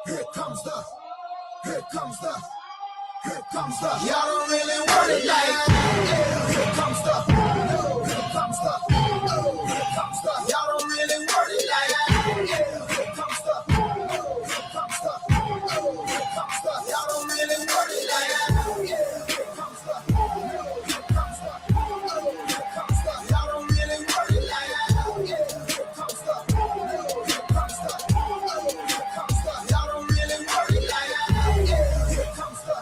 Here comes the, y'all don't really want it like that. Here comes the, y'all don't really want it like that. Here comes the, y'all don't really want it like that. Here comes the, y'all don't really want it like that. Here comes the, y'all don't really want it like that. Here comes the, y'all don't really want it like that. Here comes the,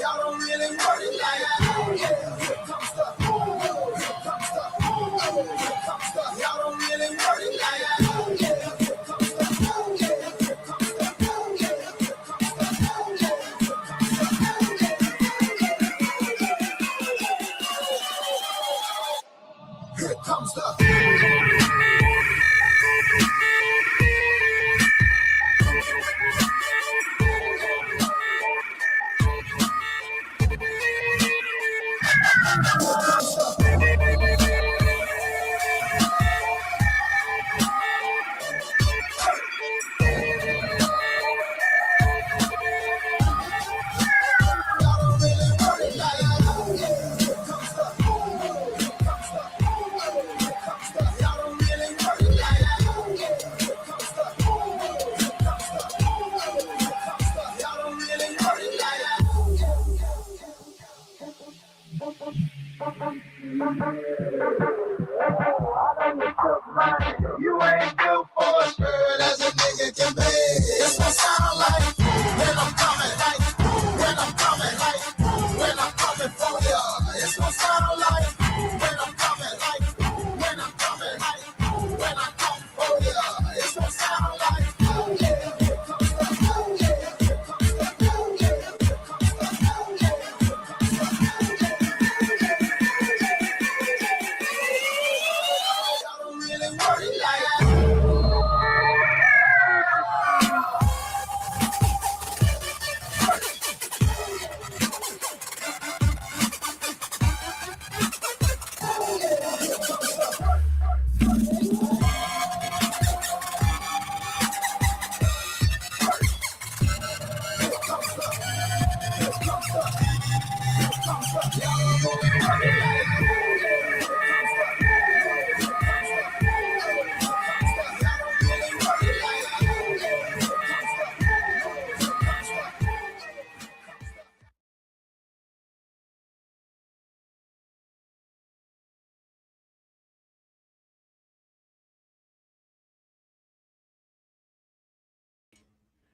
y'all don't really want it like that. Here comes Here comes the. You ain't built for a spirit as a nigga can be. It's what sound like when I'm coming, when I'm coming for ya. It's what sound like when I'm coming, when I'm coming, when I come for ya. It's what sound like.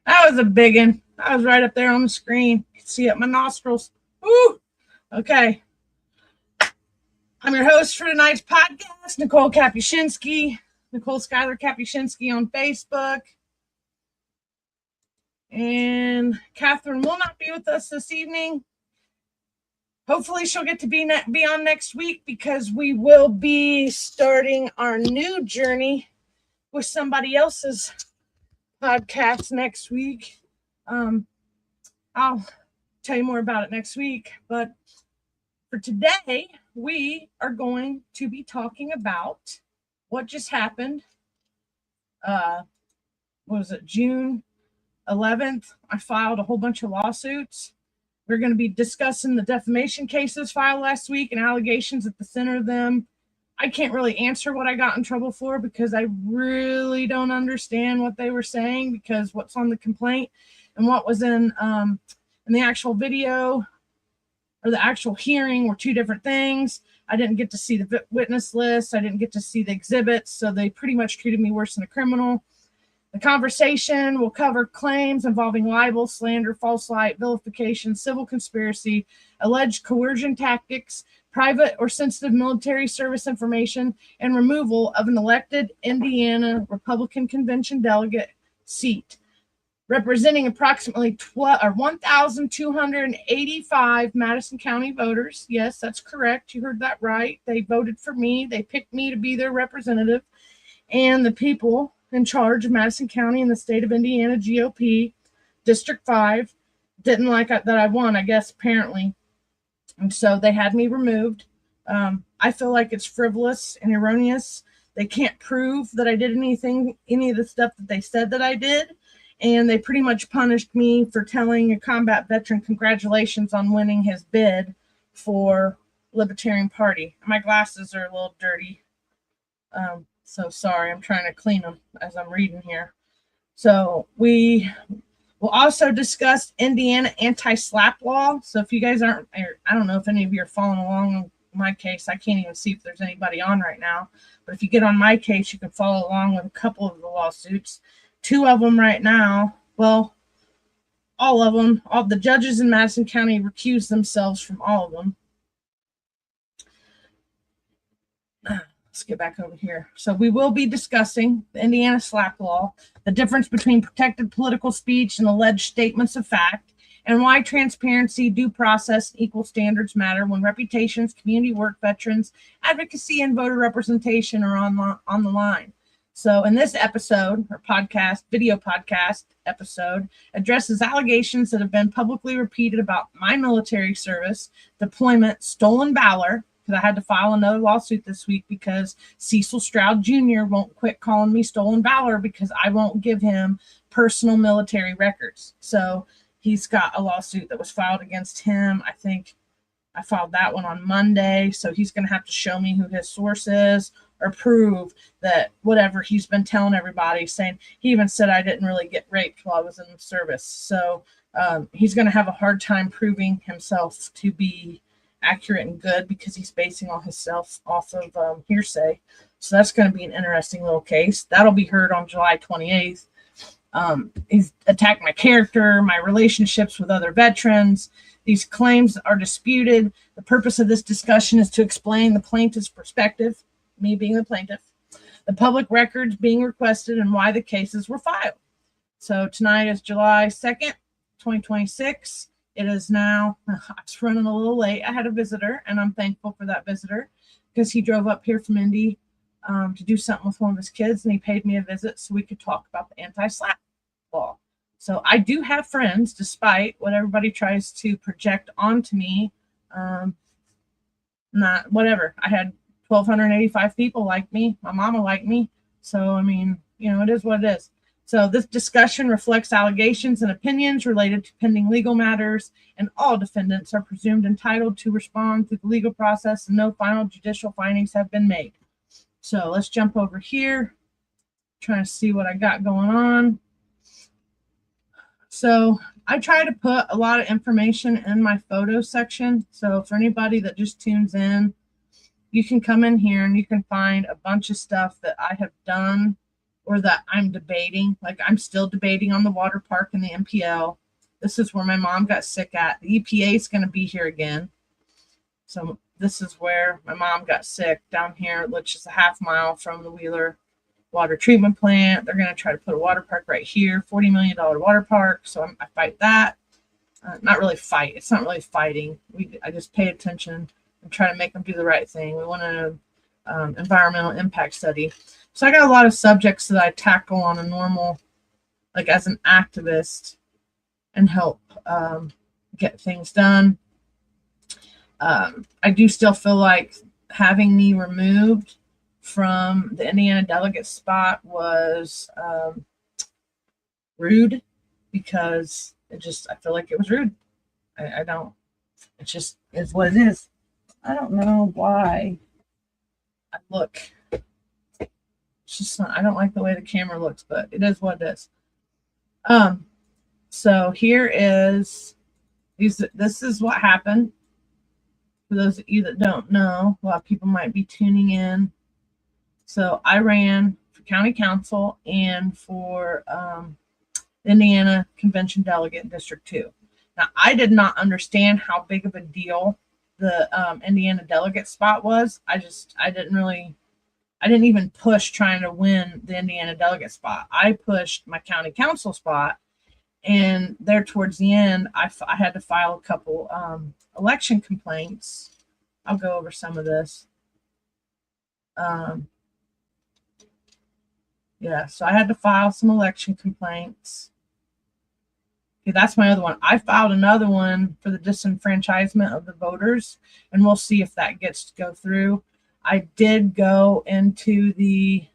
That was a big one. I was right up there on the screen. You can see it, my nostrils. Woo! Okay. I'm your host for tonight's podcast, Nicole Kapuscinski, Nicole Schuyler Kapuscinski on Facebook. And Catherine will not be with us this evening. Hopefully she'll get to be on next week because we will be starting our new journey with somebody else's podcast next week. I'll tell you more about it next week, but for today we are going to be talking about what just happened. What was it, June 11th? I filed a whole bunch of lawsuits. We're going to be discussing the defamation cases filed last week and allegations at the center of them. I can't really answer what I got in trouble for because I really don't understand what they were saying, because what's on the complaint and what was in the actual video or the actual hearing were two different things. I didn't get to see the witness list. I didn't get to see the exhibits, so they pretty much treated me worse than a criminal. The conversation will cover claims involving libel, slander, false light, vilification, civil conspiracy, alleged coercion tactics, private or sensitive military service information, and removal of an elected Indiana Republican Convention delegate seat, representing approximately 1,285 Madison County voters. Yes, that's correct. You heard that right. They voted for me. They picked me to be their representative. And the people in charge of Madison County and the state of Indiana GOP, District 5, didn't like that I won, I guess, apparently. And so they had me removed. I feel like it's frivolous and erroneous They can't prove that I did any of the stuff that they said that I did. And they pretty much punished me for telling a combat veteran congratulations on winning his bid for Libertarian Party. My glasses are a little dirty. So sorry, I'm trying to clean them as I'm reading here. So we will also discuss Indiana anti-SLAPP law. So if you guys aren't, I don't know if any of you are following along on my case. I can't even see if there's anybody on right now. But if you get on my case, you can follow along with a couple of the lawsuits. 2 of them right now. Well, all of them. All the judges in Madison County recused themselves from all of them. Let's get back over here. So we will be discussing the Indiana SLAPP law, the difference between protected political speech and alleged statements of fact, and why transparency, due process, and equal standards matter when reputations, community work, veterans, advocacy, and voter representation are on the line. So in this episode, or podcast, video podcast episode, addresses allegations that have been publicly repeated about my military service, deployment, stolen valor, because I had to file another lawsuit this week because Cecil Stroud Jr. won't quit calling me stolen valor because I won't give him personal military records. So he's got a lawsuit that was filed against him. I think I filed that one on Monday. So he's going to have to show me who his source is or prove that whatever he's been telling everybody, saying he even said I didn't really get raped while I was in the service. So he's going to have a hard time proving himself to be accurate and good because he's basing all his self off of hearsay. So that's going to be an interesting little case. That'll be heard on July 28th. He's attacked my character, my relationships with other veterans. These claims are disputed. The purpose of this discussion is to explain the plaintiff's perspective, me being the plaintiff, the public records being requested, and why the cases were filed. So tonight is July 2nd, 2026. It is now, I was running a little late. I had a visitor, and I'm thankful for that visitor because he drove up here from Indy to do something with one of his kids, and he paid me a visit so we could talk about the anti-SLAPP law. So I do have friends, despite what everybody tries to project onto me. Not whatever. I had 1,285 people like me. My mama liked me. So, I mean, it is what it is. So this discussion reflects allegations and opinions related to pending legal matters, and all defendants are presumed entitled to respond through the legal process, and no final judicial findings have been made. So let's jump over here, trying to see what I got going on. So I try to put a lot of information in my photo section. So for anybody that just tunes in, you can come in here and you can find a bunch of stuff that I have done or that I'm debating. Like I'm still debating on the water park and the MPL. This is where my mom got sick at. The EPA is going to be here again. So this is where my mom got sick, down here, which is a half mile from the Wheeler water treatment plant. They're going to try to put a water park right here, $40 million water park. So I fight that. Not really fight. It's not really fighting. I just pay attention and try to make them do the right thing. We want an environmental impact study. So I got a lot of subjects that I tackle on a normal, like as an activist, and help get things done. I do still feel like having me removed from the Indiana delegate spot was rude, because I feel like it was rude. I don't, it just is what it is. I don't know why I look. It's just not, I don't like the way the camera looks, but it is what it is. So here is this is what happened. For those of you that don't know, a lot of people might be tuning in. So I ran for county council and for Indiana Convention Delegate in District 2. Now, I did not understand how big of a deal the Indiana delegate spot was. I didn't even push trying to win the Indiana delegate spot. I pushed my county council spot, and there towards the end, I had to file a couple election complaints. I'll go over some of this. Yeah, so I had to file some election complaints. Okay, that's my other one. I filed another one for the disenfranchisement of the voters, and we'll see if that gets to go through. I did go into the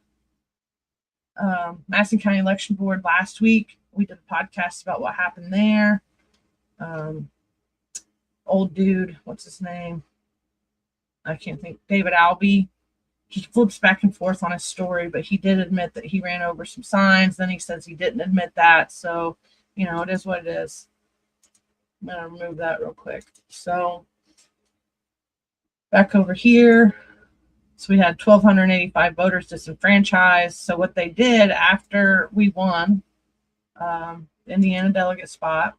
Madison County Election Board last week. We did a podcast about what happened there. Old dude, what's his name? I can't think. David Albee. He flips back and forth on his story, but he did admit that he ran over some signs. Then he says he didn't admit that. So, it is what it is. I'm going to remove that real quick. So, back over here. So we had 1,285 voters disenfranchised. So what they did after we won Indiana delegate spot,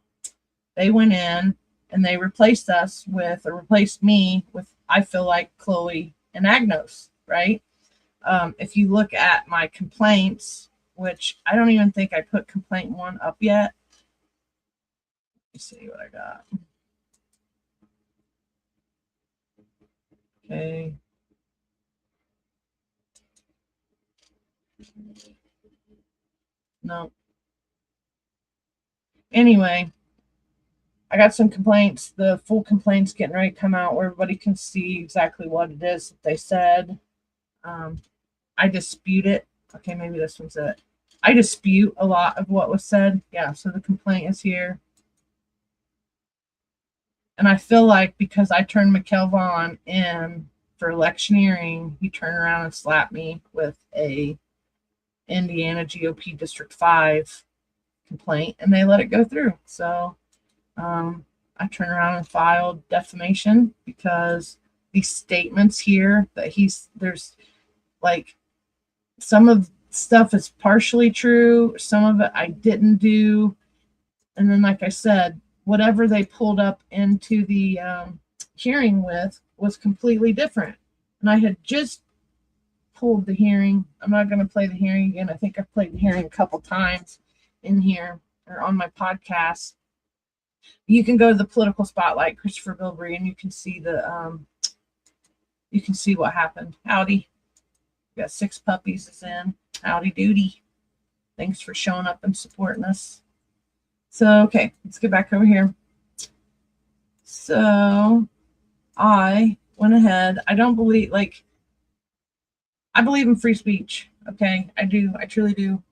they went in and they replaced me with, I feel like, Chloe and Agnos, right? If you look at my complaints, which I don't even think I put complaint 1 up yet. Let's see what I got. Okay. No. Anyway, I got some complaints. The full complaints getting ready to come out where everybody can see exactly what it is that they said. I dispute it. Okay, maybe this one's it. I dispute a lot of what was said. Yeah, so the complaint is here. And I feel like because I turned Mikkel Vaughn in for electioneering, he turned around and slapped me with a Indiana GOP District 5 complaint, and they let it go through. So I turned around and filed defamation because these statements here that there's like some of stuff is partially true, some of it I didn't do, and then like I said, whatever they pulled up into the hearing with was completely different. And I had just pulled the hearing. I'm not going to play the hearing again. I think I've played the hearing a couple times in here or on my podcast. You can go to the political spotlight, Christopher Bilbrey, and you can see what happened. Howdy. We got 6 puppies is in. Howdy doody. Thanks for showing up and supporting us. So, okay, let's get back over here. So, I went ahead. I believe in free speech. Okay, I do. I truly do.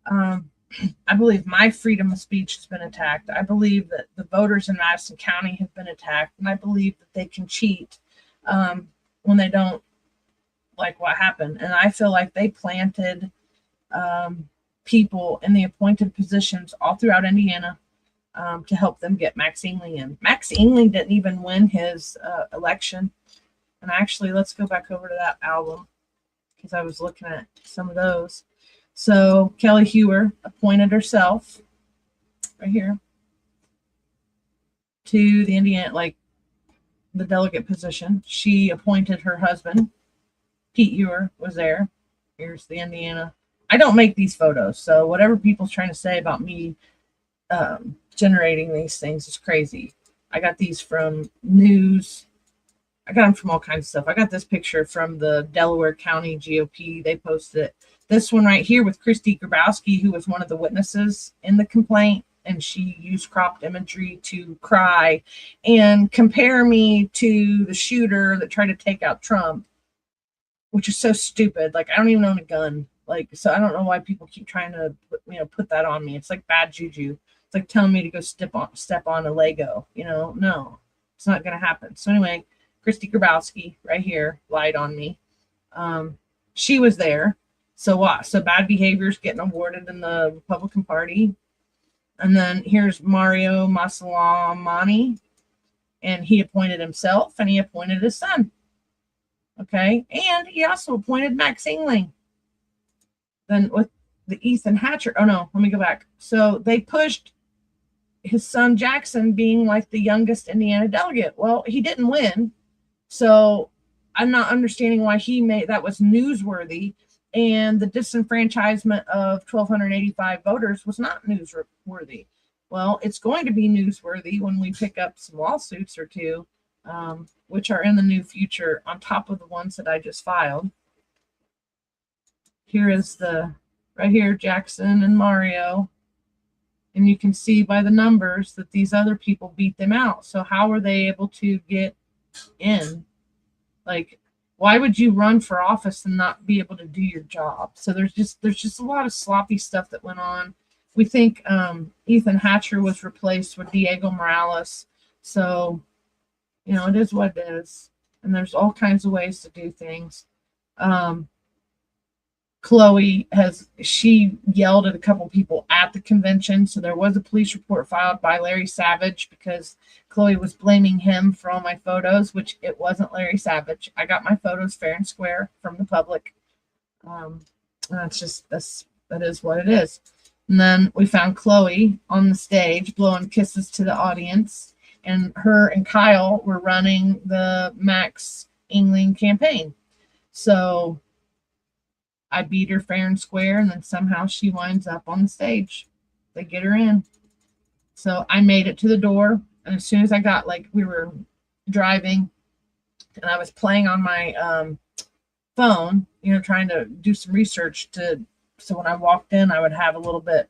I believe my freedom of speech has been attacked. I believe that the voters in Madison County have been attacked, and I believe that they can cheat when they don't like what happened. And I feel like they planted people in the appointed positions all throughout Indiana to help them get Max Engling in. Max Engling didn't even win his election. And actually, let's go back over to that album because I was looking at some of those. So Kelly Hewer appointed herself right here to the Indiana, the delegate position. She appointed her husband. Pete Ewer was there. Here's the Indiana. I don't make these photos, so whatever people's trying to say about me generating these things is crazy. I got these from news. I got them from all kinds of stuff. I got this picture from the Delaware County GOP. They posted it. This one right here with Christy Grabowski, who was one of the witnesses in the complaint, and she used cropped imagery to cry and compare me to the shooter that tried to take out Trump, which is so stupid. I don't even own a gun. So I don't know why people keep trying to put that on me. It's like bad juju. It's like telling me to go step on a Lego. No, it's not going to happen. So anyway, Christy Grabowski right here lied on me. She was there. So what? So bad behavior is getting awarded in the Republican Party. And then here's Mario Masalamani, and he appointed himself and he appointed his son. Okay. And he also appointed Max Engling. Then with the Ethan Hatcher. Oh no, let me go back. So they pushed his son Jackson being the youngest Indiana delegate. Well, he didn't win. So I'm not understanding why that was newsworthy. And the disenfranchisement of 1,285 voters was not newsworthy. Well, it's going to be newsworthy when we pick up some lawsuits or two, which are in the new future on top of the ones that I just filed. Here is right here, Jackson and Mario. And you can see by the numbers that these other people beat them out. So how were they able to get in? Why would you run for office and not be able to do your job? So there's just a lot of sloppy stuff that went on. We think Ethan Hatcher was replaced with Diego Morales. So, you know, it is what it is. And there's all kinds of ways to do things. Chloe she yelled at a couple people at the convention. So there was a police report filed by Larry Savage because Chloe was blaming him for all my photos, which it wasn't Larry Savage. I got my photos fair and square from the public. That is what it is. And then we found Chloe on the stage blowing kisses to the audience, and her and Kyle were running the Max Engling campaign. So I beat her fair and square, and then somehow she winds up on the stage. They get her in. So I made it to the door, and as soon as I got, we were driving, and I was playing on my phone, you know, trying to do some research so when I walked in, I would have a little bit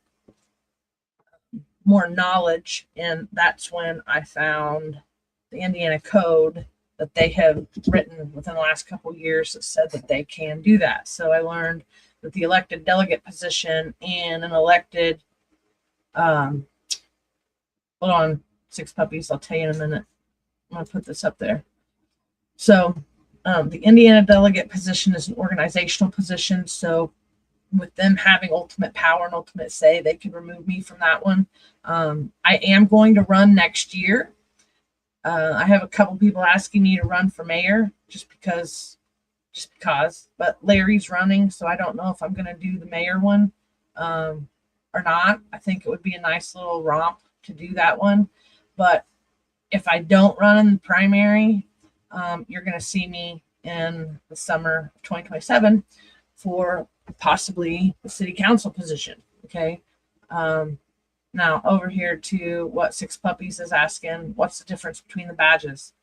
more knowledge, and that's when I found the Indiana code that they have written within the last couple of years that said that they can do that. So I learned that the elected delegate position and an elected, hold on, Six Puppies, I'll tell you in a minute. I'm going to put this up there. So the Indiana delegate position is an organizational position. So with them having ultimate power and ultimate say, they could remove me from that one. I am going to run next year. I have a couple people asking me to run for mayor just because, but Larry's running, so I don't know if I'm going to do the mayor one or not. I think it would be a nice little romp to do that one. But if I don't run in the primary, you're going to see me in the summer of 2027 for possibly the city council position. Okay. Now over here to what Six Puppies is asking, what's the difference between the badges?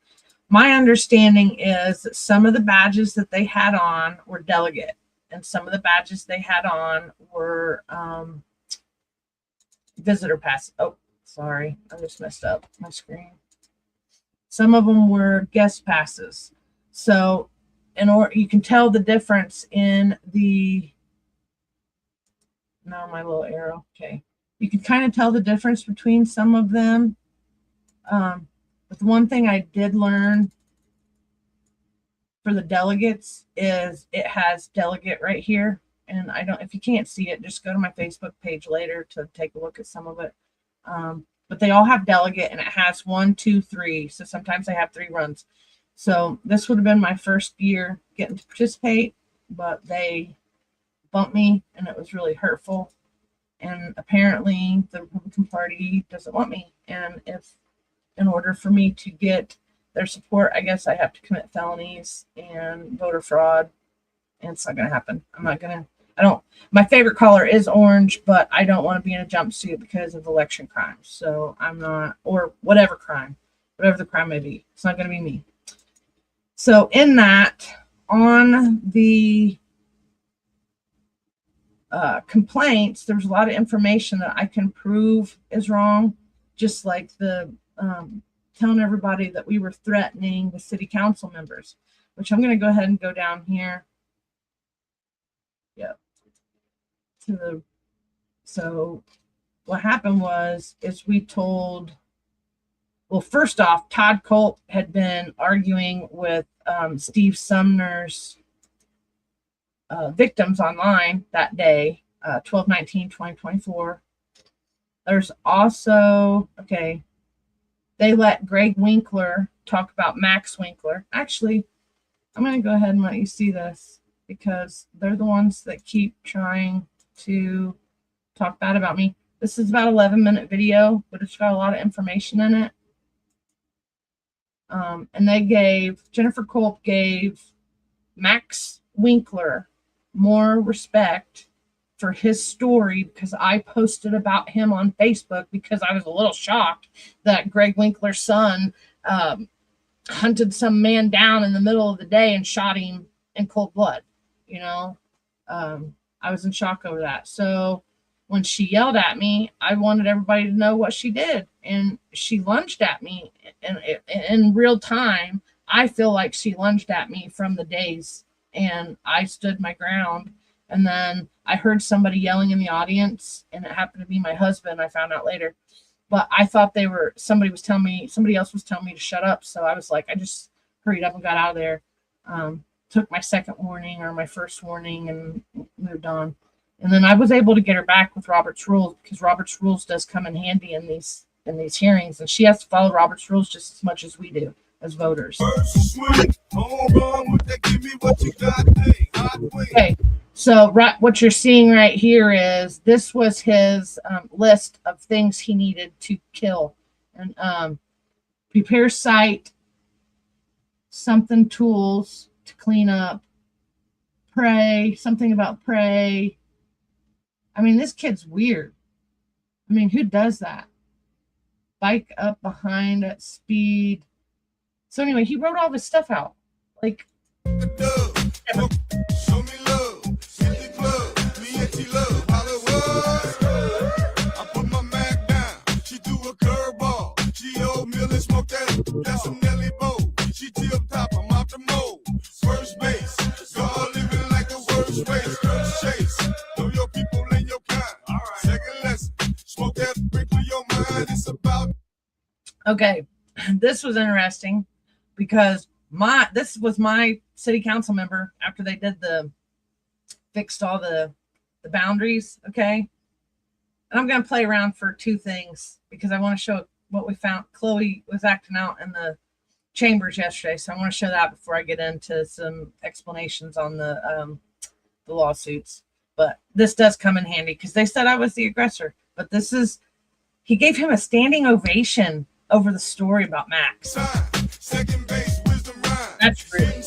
My understanding is that some of the badges that they had on were delegate, and some of the badges they had on were visitor pass. Oh, sorry, I just messed up my screen. Some of them were guest passes. So you can tell the difference in the, now my little arrow, okay. You can kind of tell the difference between some of them. But the one thing I did learn for the delegates is it has delegate right here. And if you can't see it, just go to my Facebook page later to take a look at some of it. But they all have delegate, and it has 1, 2, 3. So sometimes I have 3 runs. So this would have been my first year getting to participate, but they bumped me, and it was really hurtful. And apparently the Republican Party doesn't want me. And in order for me to get their support, I guess I have to commit felonies and voter fraud. And it's not going to happen. My favorite color is orange, but I don't want to be in a jumpsuit because of election crimes. So I'm not, or whatever the crime may be. It's not going to be me. So in that, on the complaints, there's a lot of information that I can prove is wrong, just like the telling everybody that we were threatening the city council members, which I'm going to go ahead and go down here. Yep. So what happened is we told, well, first off, Todd Colt had been arguing with Steve Sumner's victims online that day, 12/19/2024. There's also, okay, they let Greg Winkler talk about Max Winkler. Actually, I'm going to go ahead and let you see this because they're the ones that keep trying to talk bad about me. This is about 11-minute video, but it's got a lot of information in it. And Jennifer Culp gave Max Winkler more respect for his story because I posted about him on Facebook because I was a little shocked that Greg Winkler's son hunted some man down in the middle of the day and shot him in cold blood. You know, I was in shock over that. So when she yelled at me, I wanted everybody to know what she did. And she lunged at me in real time. I feel like she lunged at me from the days, and I stood my ground. And then I heard somebody yelling in the audience, and it happened to be my husband. I found out later, but I thought somebody else was telling me to shut up. So I was like, I just hurried up and got out of there. Took my second warning or my first warning and moved on. And then I was able to get her back with Robert's Rules, because Robert's Rules does come in handy in these hearings, and she has to follow Robert's Rules just as much as we do as voters. Okay, so what you're seeing right here is this was his list of things he needed to kill. And prepare site, something tools to clean up, pray, something about pray. I mean, this kid's weird. I mean, who does that? Bike up behind at speed. So anyway, he wrote all this stuff out. Like, okay, this was interesting because this was my city council member after they did fixed all the boundaries. Okay. And I'm going to play around for two things because I want to show what we found. Chloe was acting out in the chambers yesterday, so I want to show that before I get into some explanations on the lawsuits. But this does come in handy because they said I was the aggressor. But he gave him a standing ovation over the story about Max. That's rude.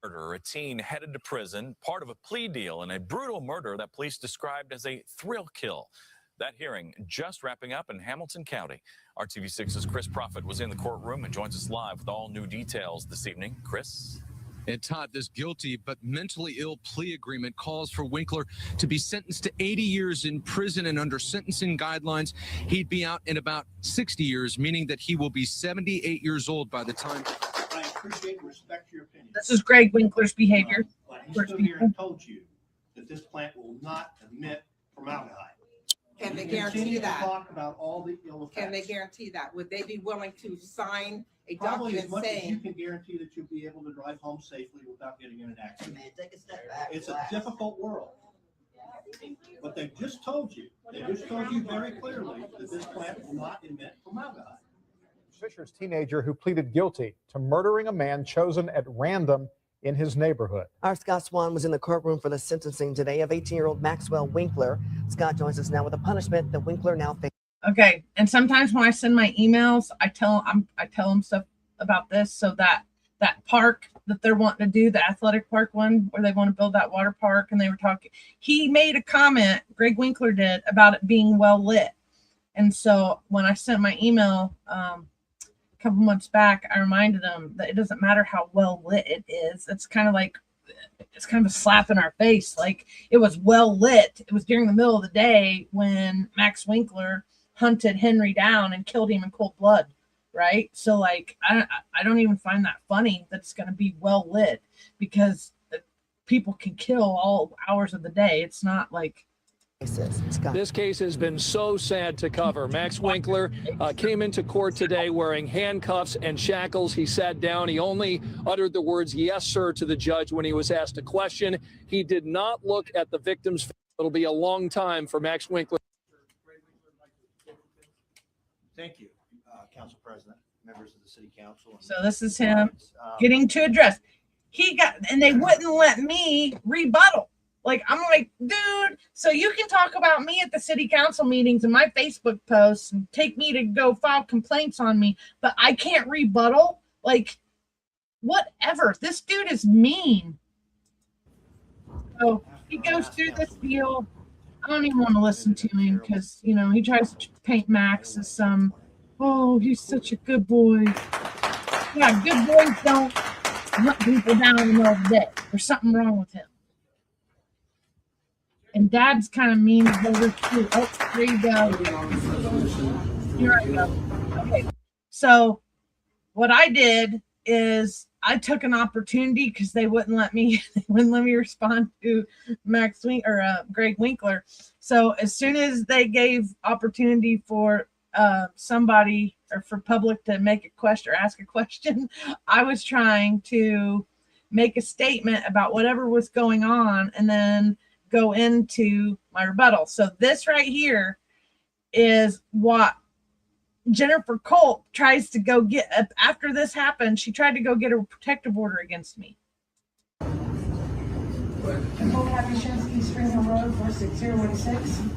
Murder, a teen headed to prison, part of a plea deal in a brutal murder that police described as a thrill kill. That hearing just wrapping up in Hamilton County. Our TV6's Chris Prophet was in the courtroom and joins us live with all new details this evening. Chris? And Todd, this guilty but mentally ill plea agreement calls for Winkler to be sentenced to 80 years in prison, and under sentencing guidelines, he'd be out in about 60 years, meaning that he will be 78 years old by the time. I appreciate and respect your opinion. This is Greg Winkler's behavior. But he stood here and told you that this plant will not emit formaldehyde. Can they guarantee that? Talk about all the ill effects. Can they guarantee that? Would they be willing to sign a Probably as document much as you saying? can guarantee that you'll be able to drive home safely without getting in an accident. Take a step back. It's a difficult world. But they just told you very clearly that this plant will not emit formaldehyde. Fisher's teenager who pleaded guilty to murdering a man chosen at random in his neighborhood. Our Scott Swan was in the courtroom for the sentencing today of 18-year-old Maxwell Winkler. Scott joins us now with a punishment that Winkler now faces. Okay, and sometimes when I send my emails, I tell them stuff about this. So that park that they're wanting to do, the athletic park one, where they want to build that water park, and they were talking. He made a comment, Greg Winkler did, about it being well lit. And so when I sent my email a couple months back, I reminded him that it doesn't matter how well lit it is. It's kind of a slap in our face. Like, it was well lit. It was during the middle of the day when Max Winkler hunted Henry down and killed him in cold blood, right? So like, I don't even find that funny that it's going to be well lit, because people can kill all hours of the day. It's not like. This case has been so sad to cover. Max Winkler came into court today wearing handcuffs and shackles. He sat down. He only uttered the words, "Yes, sir," to the judge when he was asked a question. He did not look at the victim's face. It'll be a long time for Max Winkler. Thank you, Council President, members of the City Council. So this is him getting to address. And they wouldn't let me rebuttal. Like, I'm like, dude, so you can talk about me at the city council meetings and my Facebook posts and take me to go file complaints on me, but I can't rebuttal? Like, whatever. This dude is mean. So he goes through this deal. I don't even want to listen to him because, he tries to paint Max as he's such a good boy. Yeah, good boys don't hunt people down in the middle of the day. There's something wrong with him. And Dad's kind of mean over too. Oh, there you go. Here I go. Okay. So what I did is I took an opportunity because they wouldn't let me respond to Greg Winkler. So as soon as they gave opportunity for somebody or for public to make a question or ask a question, I was trying to make a statement about whatever was going on and then go into my rebuttal. So this right here is what Jennifer Culp tries to go get. After this happened, she tried to go get a protective order against me. Nicole Kapuscinski, Spring Hill Road, 46016.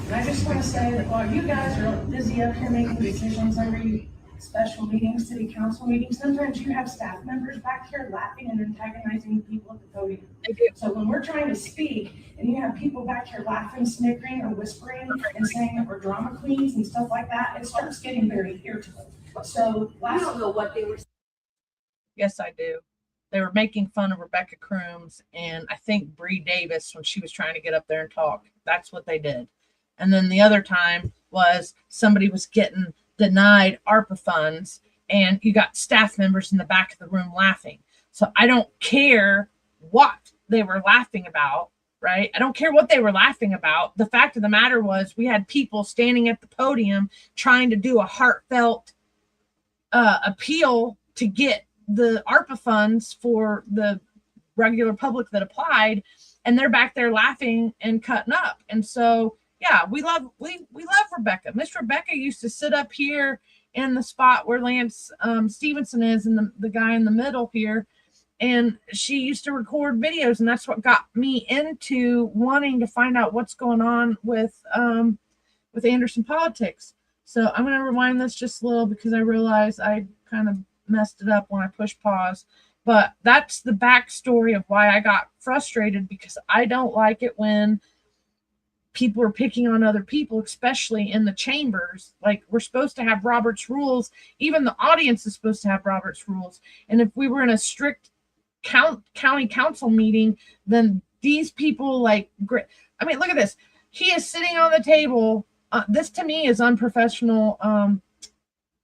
And I just want to say that while you guys are busy up here making decisions every special meeting, city council meeting, sometimes you have staff members back here laughing and antagonizing people at the podium. They do. So when we're trying to speak and you have people back here laughing, snickering, or whispering and saying that we're drama queens and stuff like that, it starts getting very irritable. So I don't know what they were. Yes, I do. They were making fun of Rebecca Crooms and I think Bree Davis when she was trying to get up there and talk. That's what they did. And then the other time was somebody was getting denied ARPA funds and you got staff members in the back of the room laughing. So I don't care what they were laughing about, right? I don't care what they were laughing about. The fact of the matter was we had people standing at the podium trying to do a heartfelt appeal to get the ARPA funds for the regular public that applied, and they're back there laughing and cutting up. And so yeah, we love Rebecca. Miss Rebecca used to sit up here in the spot where Lance Stevenson is, and the guy in the middle here, and she used to record videos, and that's what got me into wanting to find out what's going on with Anderson politics. So I'm going to rewind this just a little because I realized I kind of messed it up when I pushed pause. But that's the backstory of why I got frustrated, because I don't like it when people are picking on other people, especially in the chambers. Like, we're supposed to have Robert's rules. Even the audience is supposed to have Robert's rules. And if we were in a strict county council meeting, then these people, like, I mean, look at this. He is sitting on the table. This to me is unprofessional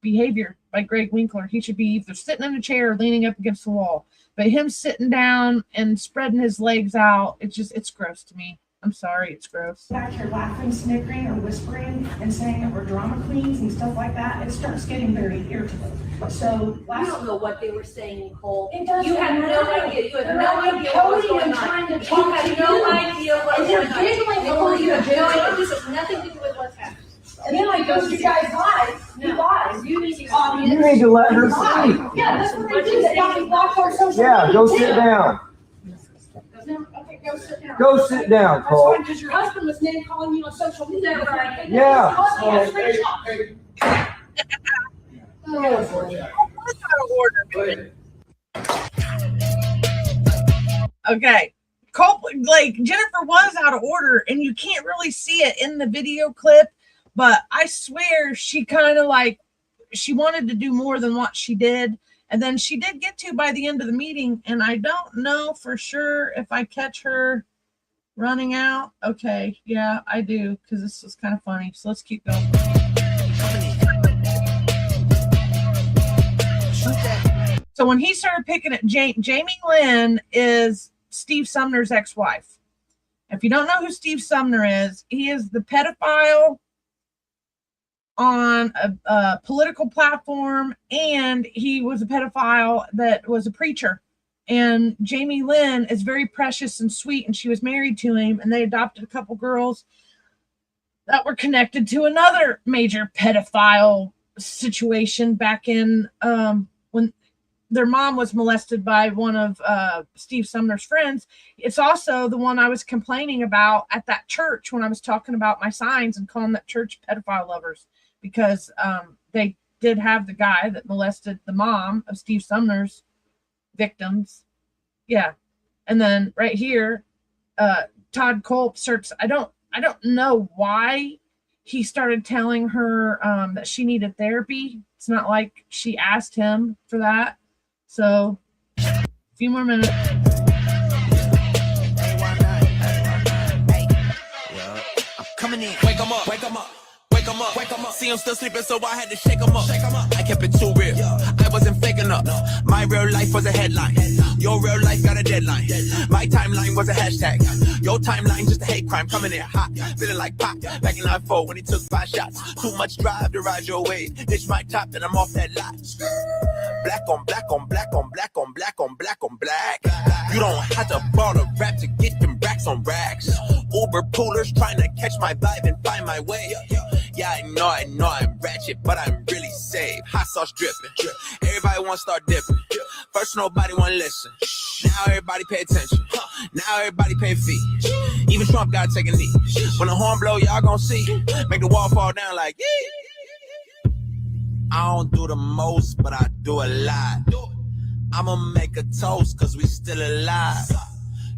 behavior by Greg Winkler. He should be either sitting in a chair or leaning up against the wall. But him sitting down and spreading his legs out, it's gross to me. I'm sorry, it's gross. Back here laughing, snickering, or whispering and saying that we're drama queens and stuff like that, it starts getting very irritable. So I don't know what they were saying, Nicole. It doesn't You had no matter. idea. You had no idea what was going on. You had no idea what was going on. Nicole, you have no idea. This has nothing to do with what's happening. And then I go, you guys lies. You lies. You need to let her speak. Yeah, that's what they do. They don't block our social Yeah, media. go sit down. Okay, go sit down. Go sit down, That's Cole. fine, because your husband was name calling you on social media. Right? Yeah. Okay. Like, Jennifer was out of order, and you can't really see it in the video clip, but I swear she kind of like, she wanted to do more than what she did. And then she did get to by the end of the meeting, and I don't know for sure if I catch her running out. Okay, yeah, I do, because this was kind of funny. So let's keep going. So when he started picking at Jamie Lynn is Steve Sumner's ex-wife. If you don't know who Steve Sumner is, he is the pedophile on a political platform, and he was a pedophile that was a preacher. And Jamie Lynn is very precious and sweet, and she was married to him, and they adopted a couple girls that were connected to another major pedophile situation back in when their mom was molested by one of Steve Sumner's friends. It's also the one I was complaining about at that church when I was talking about my signs and calling that church pedophile lovers, because they did have the guy that molested the mom of Steve Sumner's victims. Yeah. And then right here, Todd Culp starts, I don't know why he started telling her that she needed therapy. It's not like she asked him for that. So a few more minutes. coming in. Wake 'em up, wake 'em up. Wake 'em up, wake 'em up. See 'em still sleeping, so I had to shake 'em up. I kept it too real. I wasn't faking up. My real life was a headline. Your real life got a deadline. My timeline was a hashtag. Your timeline just a hate crime. Coming in hot, feeling like Pac. Back in 9-4 when he took 5 shots. Too much drive to ride your wave. Ditch my top, then I'm off that lot. Black on black on black on black on black on black on black. You don't have to ball a rap to get them racks on racks. Uber poolers trying to catch my vibe and find my way. Yeah, I know I'm ratchet, but I'm really safe. Hot sauce dripping. Everybody want to start dipping. First nobody want to listen. Now everybody pay attention. Now everybody pay a fee. Even Trump got to take a knee. When the horn blow, y'all gonna see. Make the wall fall down like, yeah. I don't do the most, but I do a lot. I'ma make a toast, cause we still alive.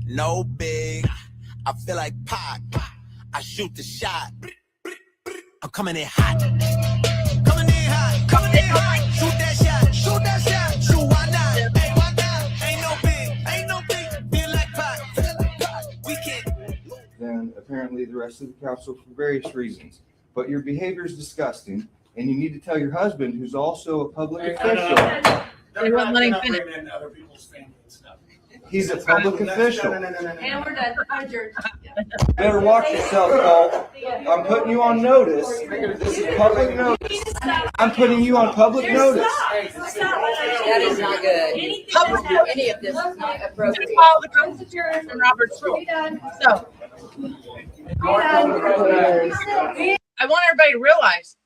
No big. I feel like Pac. I shoot the shot. I'm coming in hot. Coming in hot. Coming in hot. Shoot that shot. Shoot that shot. Shoot, why not? Hey, why not? Ain't no big. Ain't no big. Feel like Pac. Feel like Pac. We can't. Than apparently the rest of the council for various reasons. But your behavior is disgusting, and you need to tell your husband, who's also a public official. They wouldn't let him finish. Other people's family and stuff. He's a public official. And we're done. Adjourned. Better watch yourself, Paul. I'm putting you on notice. This is public notice. I'm putting you on public notice. That is not good. Any of this is not appropriate. Follow the Constitution and Robert's rule. So, I want everybody to realize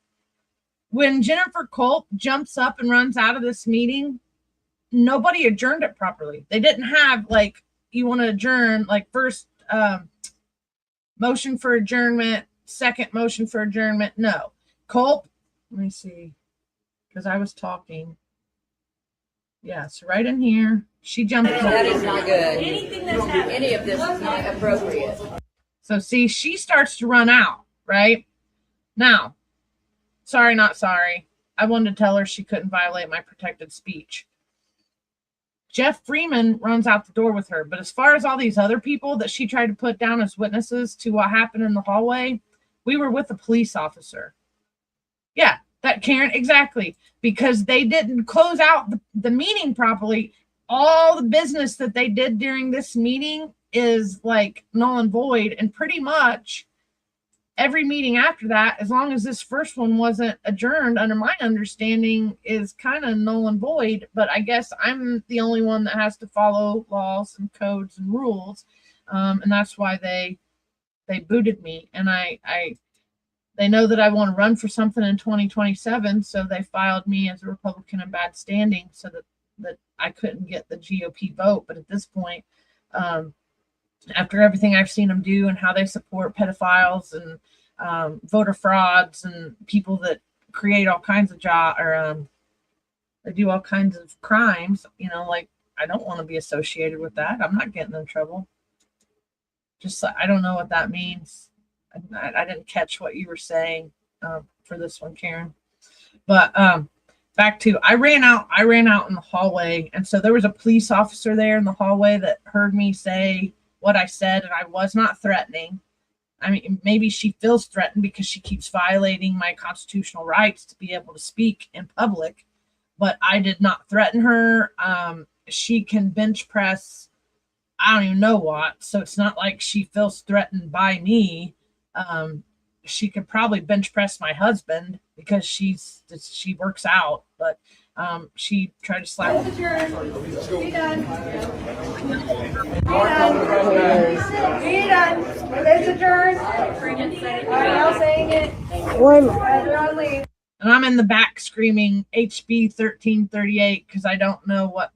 when Jennifer Culp jumps up and runs out of this meeting, nobody adjourned it properly. They didn't have, like, you want to adjourn, like, first motion for adjournment, second motion for adjournment. No. Culp, let me see, because I was talking. Yes, right in here. She jumped up. That is not good. Any of this is not appropriate. So, see, she starts to run out, right? Now, sorry, not sorry. I wanted to tell her she couldn't violate my protected speech. Jeff Freeman runs out the door with her. But as far as all these other people that she tried to put down as witnesses to what happened in the hallway, we were with a police officer. Yeah, that Karen, exactly. Because they didn't close out the meeting properly. All the business that they did during this meeting is like null and void. And pretty much every meeting after that, as long as this first one wasn't adjourned, under my understanding, is kind of null and void. But I guess I'm the only one that has to follow laws and codes and rules, and that's why they booted me. And they know that I want to run for something in 2027, so they filed me as a Republican in bad standing, so that I couldn't get the GOP vote. But at this point, after everything I've seen them do and how they support pedophiles and voter frauds and people that create all kinds of they do all kinds of crimes, like, I don't want to be associated with that. I'm not getting in trouble. Just, I don't know what that means. I didn't catch what you were saying for this one, Karen. But back to, I ran out in the hallway, and so there was a police officer there in the hallway that heard me say what I said, and I was not threatening. I mean, maybe she feels threatened because she keeps violating my constitutional rights to be able to speak in public, but I did not threaten her. She can bench press, I don't even know what, so it's not like she feels threatened by me. She could probably bench press my husband because she works out, but she tried to slap me. Be done. It's adjourned. I'm saying it. And I'm in the back screaming HB 1338 because I don't know what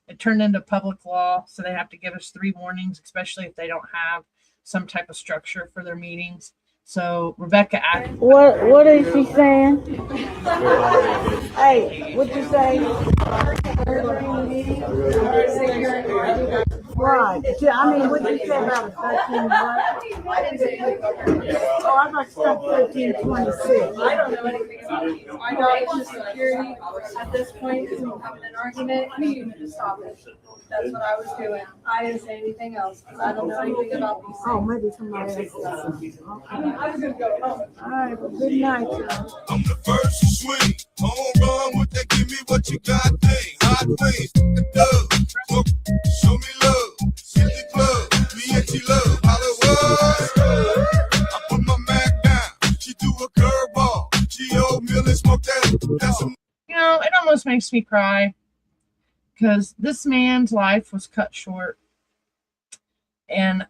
it turned into public law, so they have to give us 3 warnings, especially if they don't have some type of structure for their meetings. So Rebecca asked, What is she saying? Hey, what you say? Right. Yeah, I mean, what did you say about 13 what? I didn't say anything about her. Oh, I thought you said 1326. I don't know anything about it. I got it to security at this point because we were having an argument. We needed to stop it. That's what I was doing. I didn't say anything else because I don't know anything about these things. Oh, maybe somebody else does. Okay. I was gonna go home. All right, well, good night, y'all. I'm the first to swing. Home run with that, give me what you got thing. Hot wings, the dub. Show me love. Silly club. Me and she love. Hollywood. I put my Mac down. She do a curveball. She oatmeal and smoke that. That's some. You know, it almost makes me cry because this man's life was cut short. And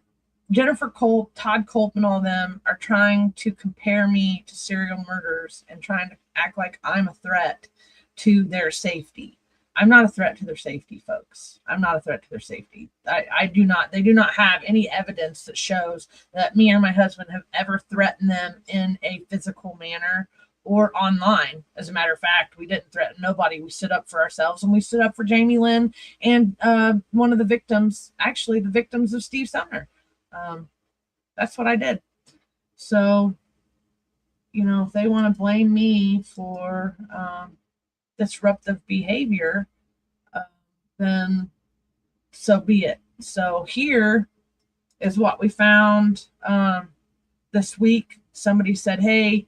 Jennifer Colt, Todd Culp, and all of them are trying to compare me to serial murderers and trying to act like I'm a threat to their safety. I'm not a threat to their safety, folks. I'm not a threat to their safety. They do not have any evidence that shows that me or my husband have ever threatened them in a physical manner or online. As a matter of fact, we didn't threaten nobody. We stood up for ourselves, and we stood up for Jamie Lynn and one of the victims, actually the victims of Steve Sumner. That's what I did. So, you know, if they want to blame me for disruptive behavior, then so be it. So here is what we found this week. Somebody said, hey,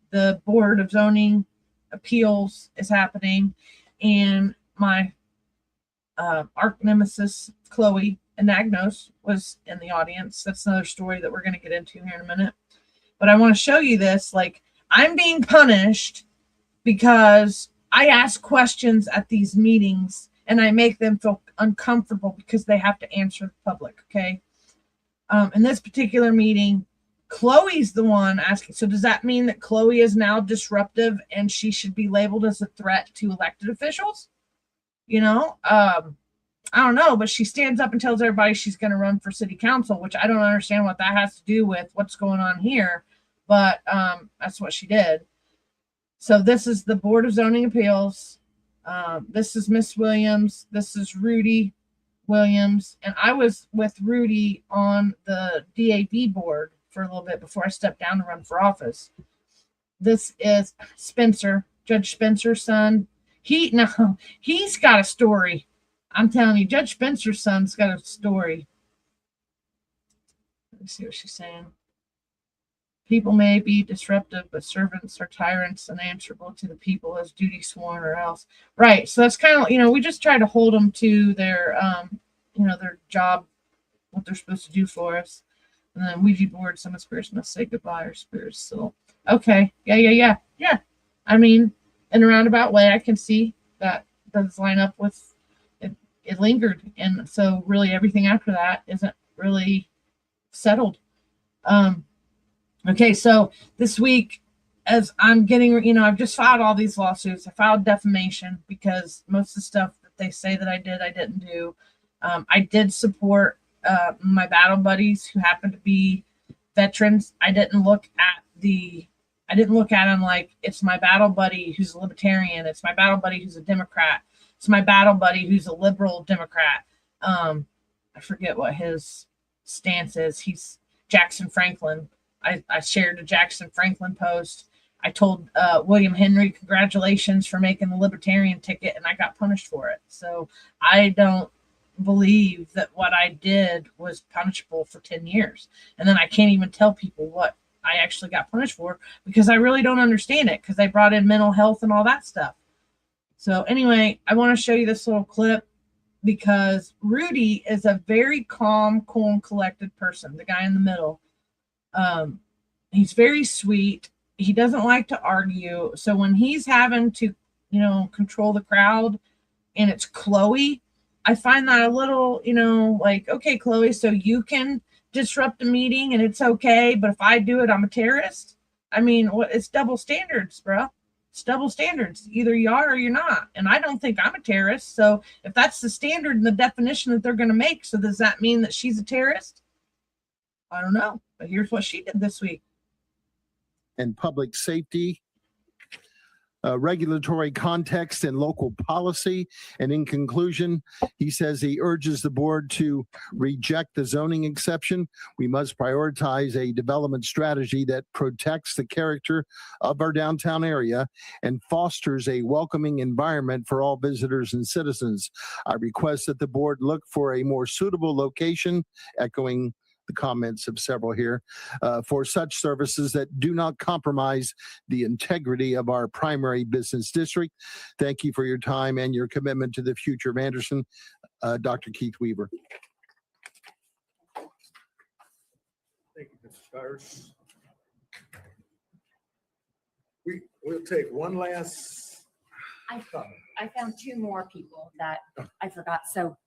the Board of Zoning Appeals is happening, and my arch nemesis, Chloe Anagnos, was in the audience. That's another story that we're going to get into here in a minute. But I want to show you this. Like, I'm being punished because I ask questions at these meetings and I make them feel uncomfortable because they have to answer the public, okay? In this particular meeting, Chloe's the one asking. So does that mean that Chloe is now disruptive and she should be labeled as a threat to elected officials? You know, I don't know, but she stands up and tells everybody she's going to run for city council, which I don't understand what that has to do with what's going on here. But that's what she did. So this is the Board of Zoning Appeals. This is Miss Williams. This is Rudy Williams. And I was with Rudy on the DAV board for a little bit before I stepped down to run for office. This is Spencer, Judge Spencer's son. He's got a story. I'm telling you, Judge Spencer's son's got a story. Let me see what she's saying. People may be disruptive, but servants are tyrants and answerable to the people as duty sworn or else. Right. So that's kind of, you know, we just try to hold them to their, their job, what they're supposed to do for us. And then Ouija board, some spirits must say goodbye or spirits still. Okay. Yeah. I mean, in a roundabout way, I can see that does line up with it. It lingered. And so really everything after that isn't really settled. Okay, so this week, as I'm getting, I've just filed all these lawsuits. I filed defamation because most of the stuff that they say that I did, I didn't do. I did support my battle buddies who happen to be veterans. I didn't look at them like it's my battle buddy who's a libertarian. It's my battle buddy who's a Democrat. It's my battle buddy who's a liberal Democrat. I forget what his stance is. He's Jackson Franklin. I shared a Jackson Franklin post. I told William Henry, congratulations for making the libertarian ticket, and I got punished for it. So I don't believe that what I did was punishable for 10 years. And then I can't even tell people what I actually got punished for because I really don't understand it because they brought in mental health and all that stuff. So anyway, I want to show you this little clip because Rudy is a very calm, cool, and collected person, the guy in the middle. He's very sweet. He doesn't like to argue. So when he's having to, control the crowd and it's Chloe, I find that a little, like, okay, Chloe, so you can disrupt a meeting and it's okay. But if I do it, I'm a terrorist. I mean, it's double standards, bro. It's double standards. Either you are or you're not. And I don't think I'm a terrorist. So if that's the standard and the definition that they're going to make, so does that mean that she's a terrorist? I don't know. But here's what she did this week. And public safety. regulatory context and local policy. And in conclusion, he says he urges the board to reject the zoning exception. We must prioritize a development strategy that protects the character of our downtown area and fosters a welcoming environment for all visitors and citizens. I request that the board look for a more suitable location, echoing the comments of several here, for such services that do not compromise the integrity of our primary business district. Thank you for your time and your commitment to the future of Anderson. Dr. Keith Weaver. Thank you, Mr. Stars. We'll take one last comment. I found two more people that I forgot. So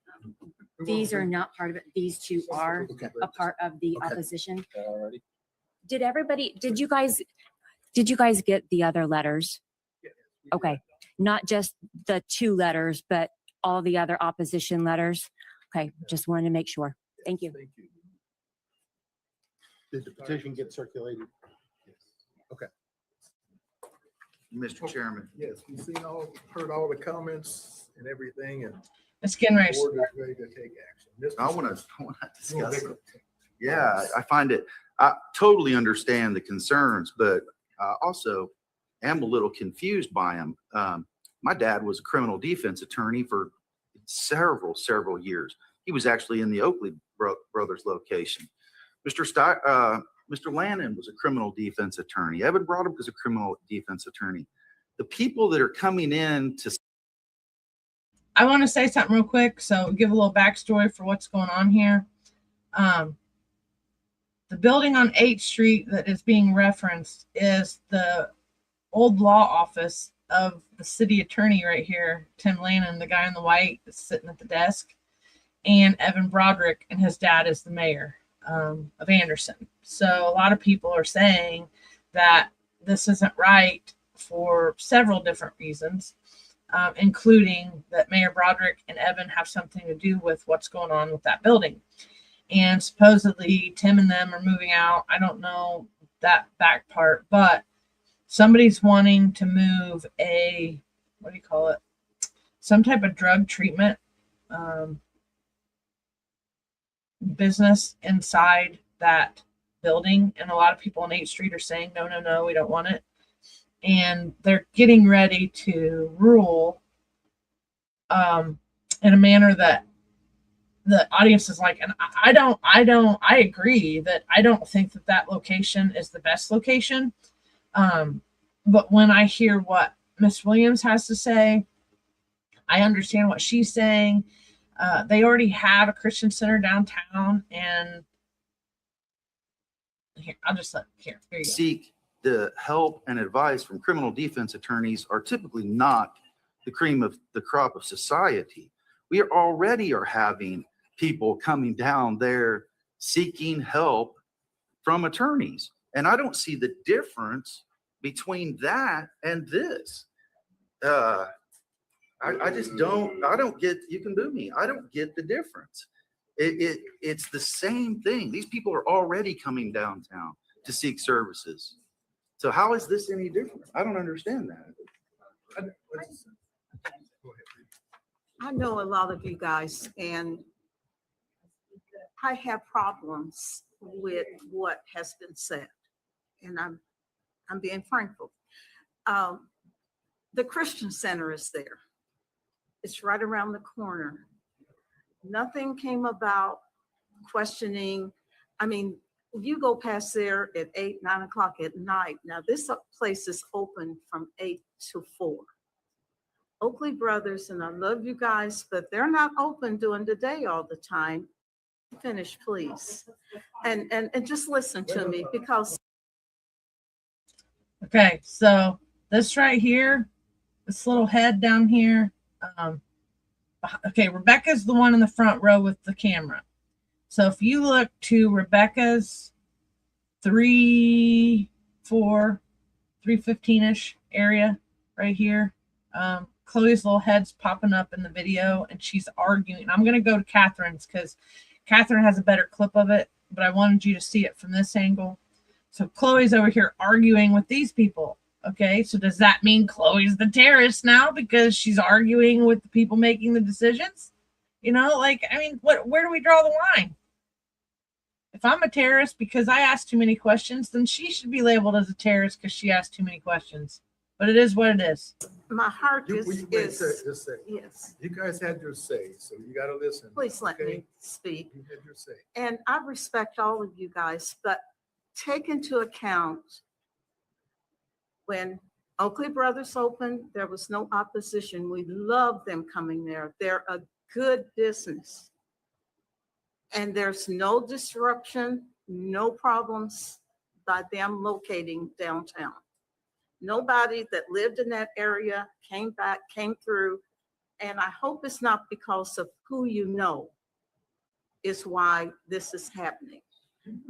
these are not part of it. These two are a part of the opposition. Did you guys get the other letters? Okay. Not just the 2 letters, but all the other opposition letters. Okay. Just wanted to make sure. Thank you. Did the petition get circulated? Yes. Okay. Mr. Chairman. Yes, we've heard all the comments and everything, and it's getting ready. The board is ready to take action. I want to discuss it. Yeah, I find it, I totally understand the concerns, but I also am a little confused by them. My dad was a criminal defense attorney for several years. He was actually in the Oakley brothers location. Mr. Lannon was a criminal defense attorney. Evan Broderick was a criminal defense attorney. The people that are coming in to... I want to say something real quick. So give a little backstory for what's going on here. The building on 8th Street that is being referenced is the old law office of the city attorney right here, Tim Lannon, the guy in the white that's sitting at the desk, and Evan Broderick, and his dad is the mayor of Anderson. So a lot of people are saying that this isn't right for several different reasons, including that Mayor Broderick and Evan have something to do with what's going on with that building. And supposedly Tim and them are moving out. I don't know that back part, but somebody's wanting to move a, what do you call it? Some type of drug treatment business inside that building. And a lot of people on 8th Street are saying, no, we don't want it. And they're getting ready to rule in a manner that the audience is like, and I agree that I don't think that location is the best location. But when I hear what Miss Williams has to say, I understand what she's saying. They already have a Christian center downtown, and here, I'll just here you go. Seek the help and advice from criminal defense attorneys are typically not the cream of the crop of society. We already are having people coming down there seeking help from attorneys. And I don't see the difference between that and this. I just don't get, you can boo me, I don't get the difference. It's the same thing. These people are already coming downtown to seek services. So how is this any different? I don't understand that. I know a lot of you guys, and I have problems with what has been said, and I'm being frankful. The Christian Center is there. It's right around the corner. Nothing came about questioning. I mean, you go past there at 8, 9 o'clock at night. Now, this place is open from 8 to 4. Oakley Brothers, and I love you guys, but they're not open during the day all the time. Finish, please. And just listen to me, because. Okay, so this right here, this little head down here. Okay, Rebecca's the one in the front row with the camera. So if you look to Rebecca's 315-ish area right here, Chloe's little head's popping up in the video, and she's arguing. I'm going to go to Catherine's because Catherine has a better clip of it, but I wanted you to see it from this angle. So Chloe's over here arguing with these people. Okay, so does that mean Chloe's the terrorist now because she's arguing with the people making the decisions? You know, like, I mean, where do we draw the line? If I'm a terrorist because I asked too many questions, then she should be labeled as a terrorist because she asked too many questions. But it is what it is. My heart You- is, wait, just a second. yes, You guys had your say, so you gotta listen. please let okay? me speak. You had your say. And I respect all of you guys, but take into account when Oakley Brothers opened, there was no opposition. We love them coming there. They're a good business. And there's no disruption, no problems by them locating downtown. Nobody that lived in that area came through. And I hope it's not because of who you know is why this is happening.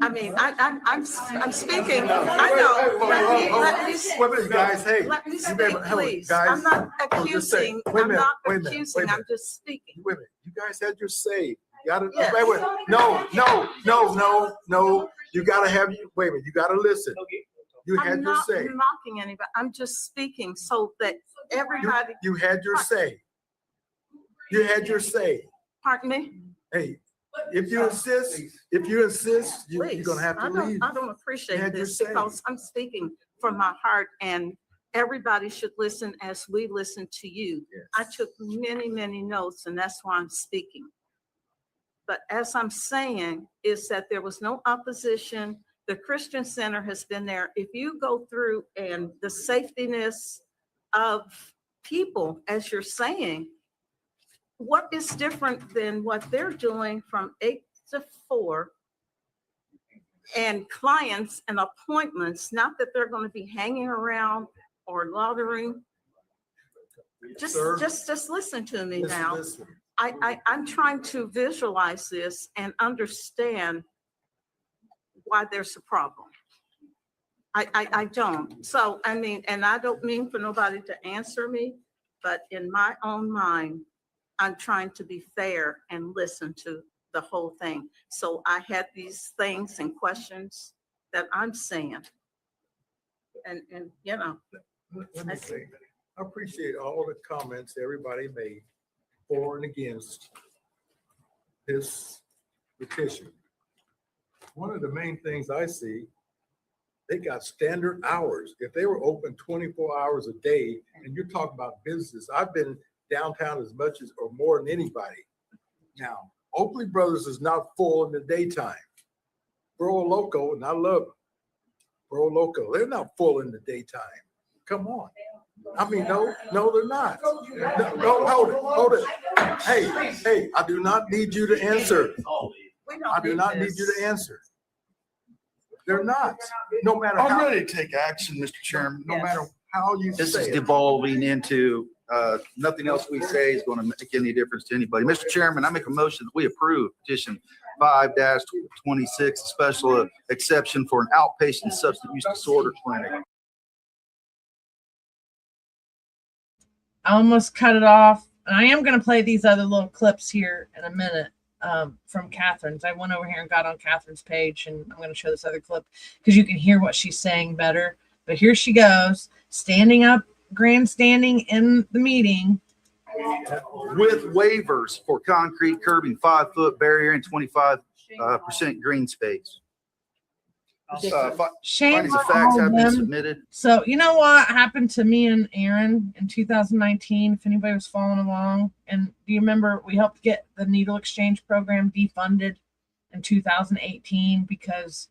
I mean, I'm speaking. I know. Let me Wait a minute, guys, hey. Let me you speak, better- hey, please. guys, I'm not I'm just saying. accusing. Wait a I'm minute, not wait a minute, accusing. wait a I'm minute. just speaking. Wait a minute, you guys had your say. You gotta, Yes. wait. No. You gotta have, wait a minute, you gotta listen. You had I'm your not say. mocking anybody. I'm just speaking so that everybody. You had your say. You had your say. Pardon me? Hey, if you insist, you're Please, gonna have to leave. I don't You appreciate had your this say. because I'm speaking from my heart and everybody should listen as we listen to you. I took many, many notes and that's why I'm speaking. But as I'm saying is that there was no opposition. The Christian Center has been there. If you go through and the safetiness of people, as you're saying, what is different than what they're doing from 8 to 4 and clients and appointments, not that they're going to be hanging around or loitering. Just listen to me now. Listen. I'm trying to visualize this and understand why there's a problem. I don't. So, I mean, and I don't mean for nobody to answer me, but in my own mind, I'm trying to be fair and listen to the whole thing. So I had these things and questions that I'm saying. And you know. Let me say, I appreciate all the comments everybody made for and against this petition. One of the main things I see, they got standard hours. If they were open 24 hours a day, and you're talking about business, I've been downtown as much as or more than anybody. Now, Oakley Brothers is not full in the daytime. Bro Loco, and I love them. Bro Loco, they're not full in the daytime. Come on. I mean, no, they're not. No, hold it. Hey, I do not need you to answer. I do not need you to answer. They're not. No matter how. I'm ready to take action, Mr. Chairman. No matter how you This say is it. devolving into, nothing else we say is going to make any difference to anybody. Mr. Chairman, I make a motion that we approve petition 5-26, special exception for an outpatient substance use disorder clinic. I almost cut it off. And I am going to play these other little clips here in a minute from Catherine's. I went over here and got on Catherine's page, and I'm going to show this other clip because you can hear what she's saying better. But here she goes, standing up, grandstanding in the meeting. With waivers for concrete curbing, 5-foot barrier and 25% green space. Shame Findings of on facts all have been them. submitted. So you know what happened to me and Aaron in 2019, if anybody was following along? And do you remember we helped get the needle exchange program defunded in 2018 because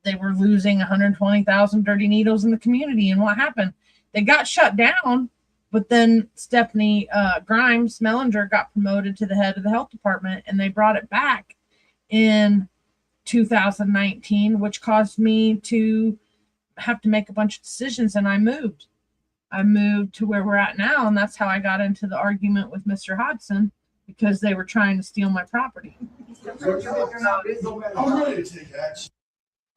they were losing 120,000 dirty needles in the community? And what happened? They got shut down, but then Stephanie Grimes Mellinger got promoted to the head of the health department, and they brought it back in 2019, which caused me to have to make a bunch of decisions, and I moved to where we're at now, and that's how I got into the argument with Mr. Hodson, because they were trying to steal my property. I'm ready to take action.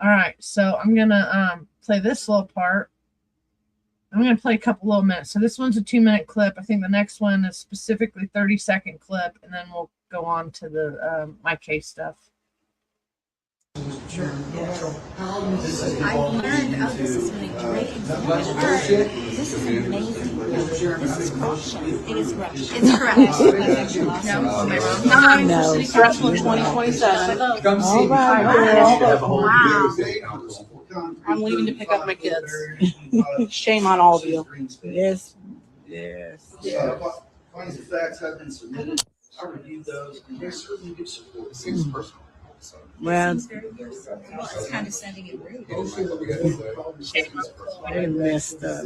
All right, so I'm gonna play this little part. I'm gonna play a couple little minutes. So this one's a 2-minute clip. I think the next one is specifically 30-second clip, and then we'll go on to the my case stuff. I learned, oh, this is when this is amazing. This is corruption. It is corruption. It's correct. No, am I wrong? I'm running for city council in 2027. All right, Wow. I'm leaving to pick up my kids. Shame on all of you. Yes, yes. Findings of facts have been submitted. I reviewed those, and they certainly do support. It seems personal. So, Well, It's condescending and rude. they messed up.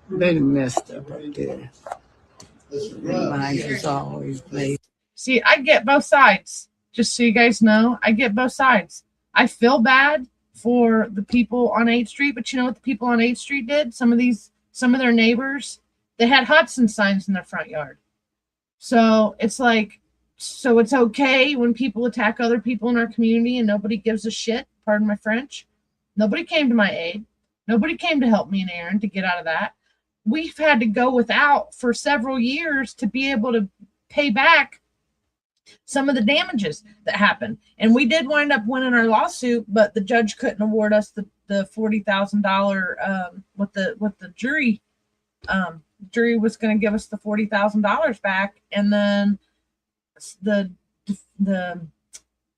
They messed up there. Mine is always made. See, I get both sides. Just so you guys know, I get both sides. I feel bad for the people on 8th Street, but you know what the people on 8th Street did? Some of their neighbors, they had Hudson signs in their front yard. So it's like, so it's okay when people attack other people in our community and nobody gives a shit, pardon my French. Nobody came to my aid. Nobody came to help me and Aaron to get out of that. We've had to go without for several years to be able to pay back some of the damages that happened. And we did wind up winning our lawsuit, but the judge couldn't award us the $40,000 with the jury. Jury was going to give us the $40,000 back, and then the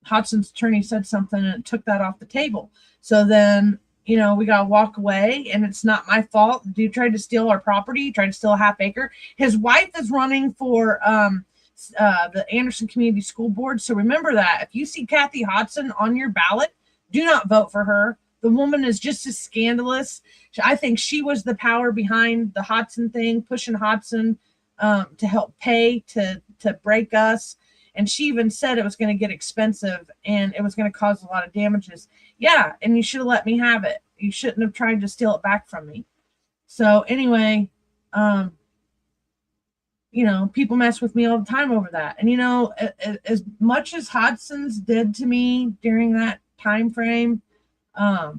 Hodson's attorney said something and it took that off the table. So then, you know, we got to walk away, and it's not my fault. The dude tried to steal our property, tried to steal a half acre. His wife is running for the Anderson Community School Board. So remember that. If you see Kathy Hodson on your ballot, do not vote for her. The woman is just as scandalous. I think she was the power behind the Hodson thing, pushing Hodson to help pay to break us. And she even said it was going to get expensive and it was going to cause a lot of damages. Yeah, and you should have let me have it. You shouldn't have tried to steal it back from me. So anyway, you know, people mess with me all the time over that. And, you know, as much as Hodson's did to me during that time frame, I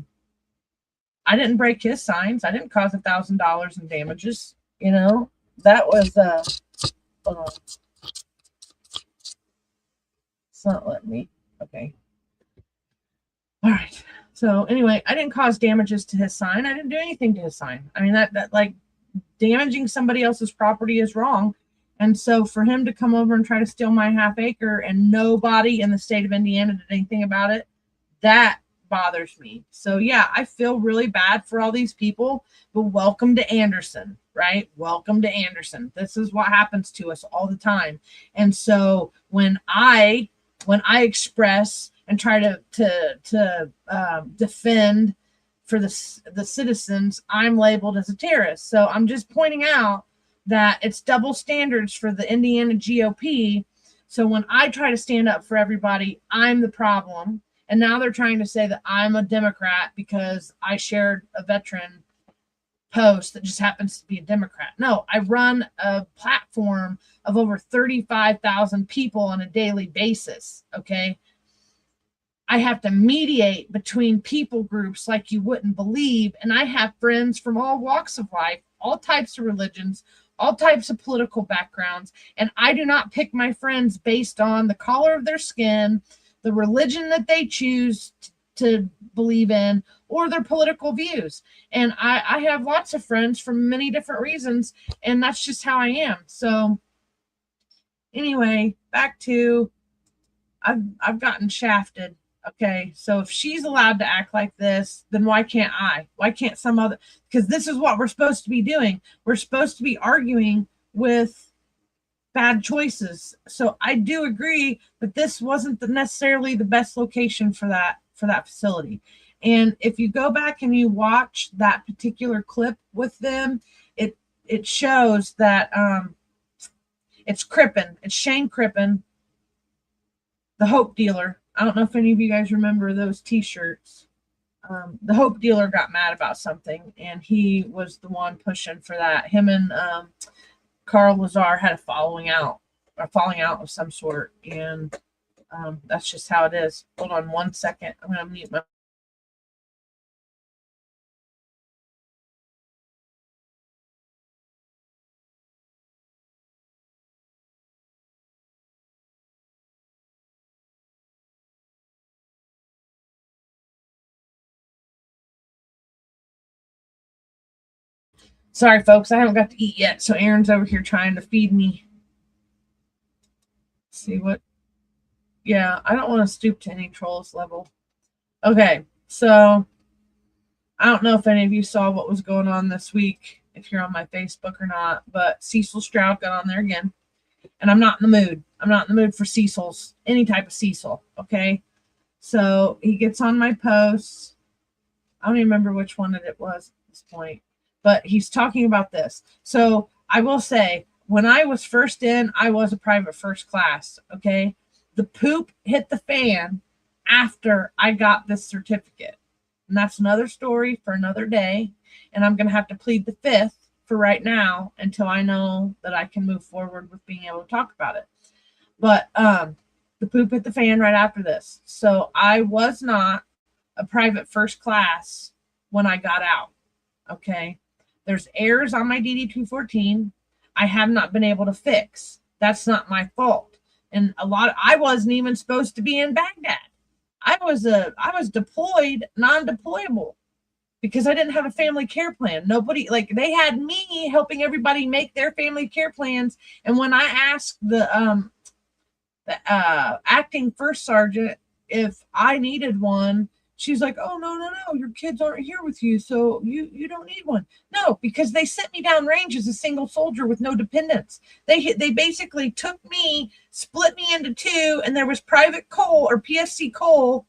didn't break his signs. I didn't cause $1,000 in damages. You know, that was hold on. It's not letting me. Okay. All right. So anyway, I didn't cause damages to his sign. I didn't do anything to his sign. I mean, that like damaging somebody else's property is wrong. And so for him to come over and try to steal my half acre and nobody in the state of Indiana did anything about it, that bothers me. So yeah, I feel really bad for all these people, but welcome to Anderson, right? Welcome to Anderson. This is what happens to us all the time. And so when I express and try to defend for the citizens, I'm labeled as a terrorist. So I'm just pointing out that it's double standards for the Indiana GOP. So when I try to stand up for everybody, I'm the problem. And now they're trying to say that I'm a Democrat because I shared a veteran post that just happens to be a Democrat. No, I run a platform of over 35,000 people on a daily basis. Okay. I have to mediate between people groups like you wouldn't believe. And I have friends from all walks of life, all types of religions, all types of political backgrounds. And I do not pick my friends based on the color of their skin, the religion that they choose to believe in, or their political views. And I have lots of friends for many different reasons, and that's just how I am. So anyway, back to I've gotten shafted. Okay, so if she's allowed to act like this, then why can't I? Why can't some other? Because this is what we're supposed to be doing. We're supposed to be arguing with bad choices. So I do agree, but this wasn't necessarily the best location for that facility. And if you go back and you watch that particular clip with them, it shows that it's Crippen. It's Shane Crippen, the Hope Dealer. I don't know if any of you guys remember those t-shirts. The Hope Dealer got mad about something, and he was the one pushing for that. Him and Carl Lazar had a falling out of some sort, and that's just how it is. Hold on one second. I'm going to mute my Sorry, folks, I haven't got to eat yet, so Aaron's over here trying to feed me. See what? Yeah, I don't want to stoop to any trolls level. Okay, so I don't know if any of you saw what was going on this week, if you're on my Facebook or not, but Cecil Stroud got on there again, and I'm not in the mood. I'm not in the mood for Cecil's, any type of Cecil, okay? So he gets on my posts. I don't even remember which one it was at this point, but he's talking about this. So I will say, when I was first in, I was a private first class, okay? The poop hit the fan after I got this certificate. And that's another story for another day. And I'm going to have to plead the fifth for right now until I know that I can move forward with being able to talk about it. But the poop hit the fan right after this. So I was not a private first class when I got out, okay? There's errors on my DD-214 I have not been able to fix. That's not my fault. And I wasn't even supposed to be in Baghdad. I was deployed, non-deployable, because I didn't have a family care plan. Nobody, like, they had me helping everybody make their family care plans. And when I asked the acting first sergeant if I needed one, she's like, oh, no, your kids aren't here with you, so you don't need one. No, because they sent me down range as a single soldier with no dependents. They basically took me, split me into two, and there was Private Cole or PSC Cole,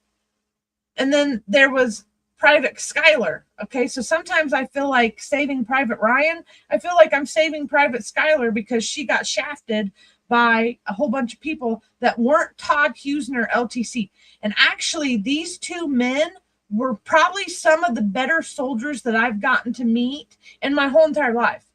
and then there was Private Skylar. Okay, so sometimes I feel like saving Private Ryan. I feel like I'm saving Private Skylar because she got shafted by a whole bunch of people that weren't Todd Husner LTC. And actually, these two men were probably some of the better soldiers that I've gotten to meet in my whole entire life.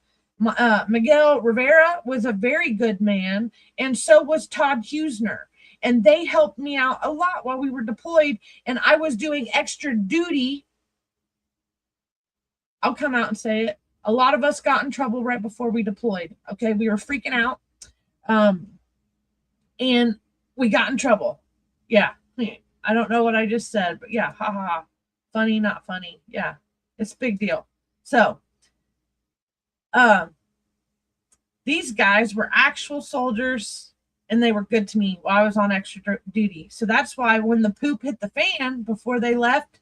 Miguel Rivera was a very good man, and so was Todd Husner. And they helped me out a lot while we were deployed, and I was doing extra duty. I'll come out and say it. A lot of us got in trouble right before we deployed. Okay, we were freaking out. And we got in trouble. Yeah. I don't know what I just said, but yeah, ha ha ha. Funny, not funny. Yeah, it's a big deal. So, these guys were actual soldiers, and they were good to me while I was on extra duty. So that's why when the poop hit the fan before they left,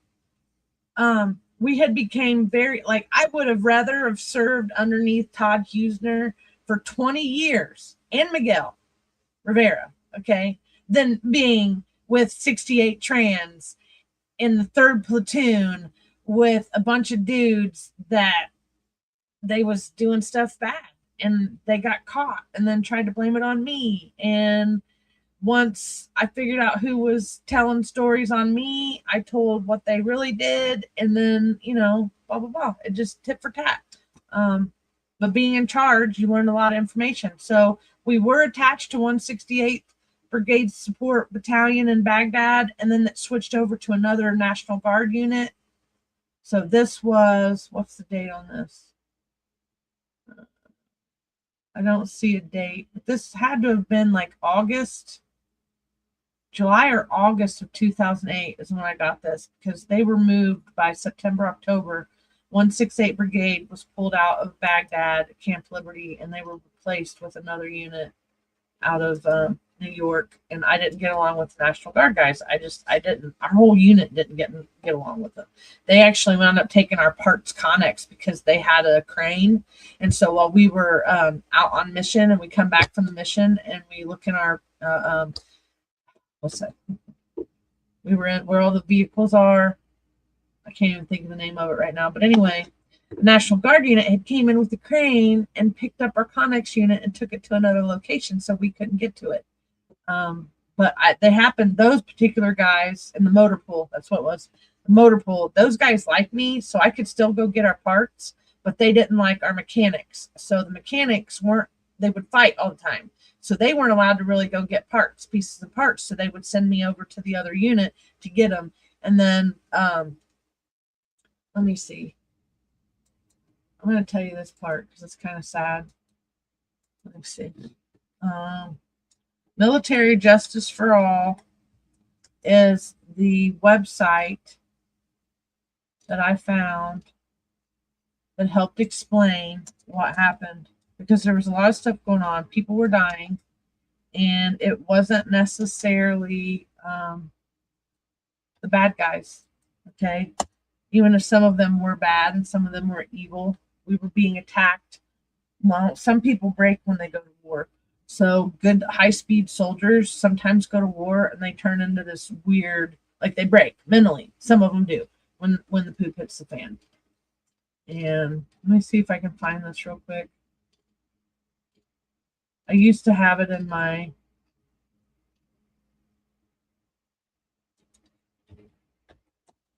we had became very, like, I would have rather have served underneath Todd Husner for 20 years and Miguel Rivera, okay, than being with 68 trans in the 3rd platoon with a bunch of dudes that they was doing stuff bad and they got caught and then tried to blame it on me. And once I figured out who was telling stories on me, I told what they really did, and then, blah, blah, blah. It just tit for tat. But being in charge, you learn a lot of information. So we were attached to 168th Brigade Support Battalion in Baghdad, and then it switched over to another National Guard unit. So this was, what's the date on this? I don't see a date. This had to have been like July or August of 2008 is when I got this, because they were moved by September, October. 168 Brigade was pulled out of Baghdad, Camp Liberty, and they were replaced with another unit out of New York. And I didn't get along with the National Guard guys. I didn't. Our whole unit didn't get along with them. They actually wound up taking our parts Connex because they had a crane. And so while we were out on mission, and we come back from the mission and we look in our what's that? We were in where all the vehicles are. I can't even think of the name of it right now. But anyway, the National Guard unit had came in with the crane and picked up our Connex unit and took it to another location, so we couldn't get to it. But they happened, those particular guys in the motor pool, that's what it was, the motor pool, those guys liked me, so I could still go get our parts, but they didn't like our mechanics. So the mechanics they would fight all the time. So they weren't allowed to really go get pieces of parts. So they would send me over to the other unit to get them. And then, let me see. I'm going to tell you this part because it's kind of sad. Let me see. Military Justice for All is the website that I found that helped explain what happened, because there was a lot of stuff going on. People were dying, and it wasn't necessarily the bad guys. Okay. Even if some of them were bad and some of them were evil, we were being attacked. Well, some people break when they go to war. So good high-speed soldiers sometimes go to war and they turn into this weird, like they break mentally. Some of them do when the poop hits the fan. And let me see if I can find this real quick. I used to have it in my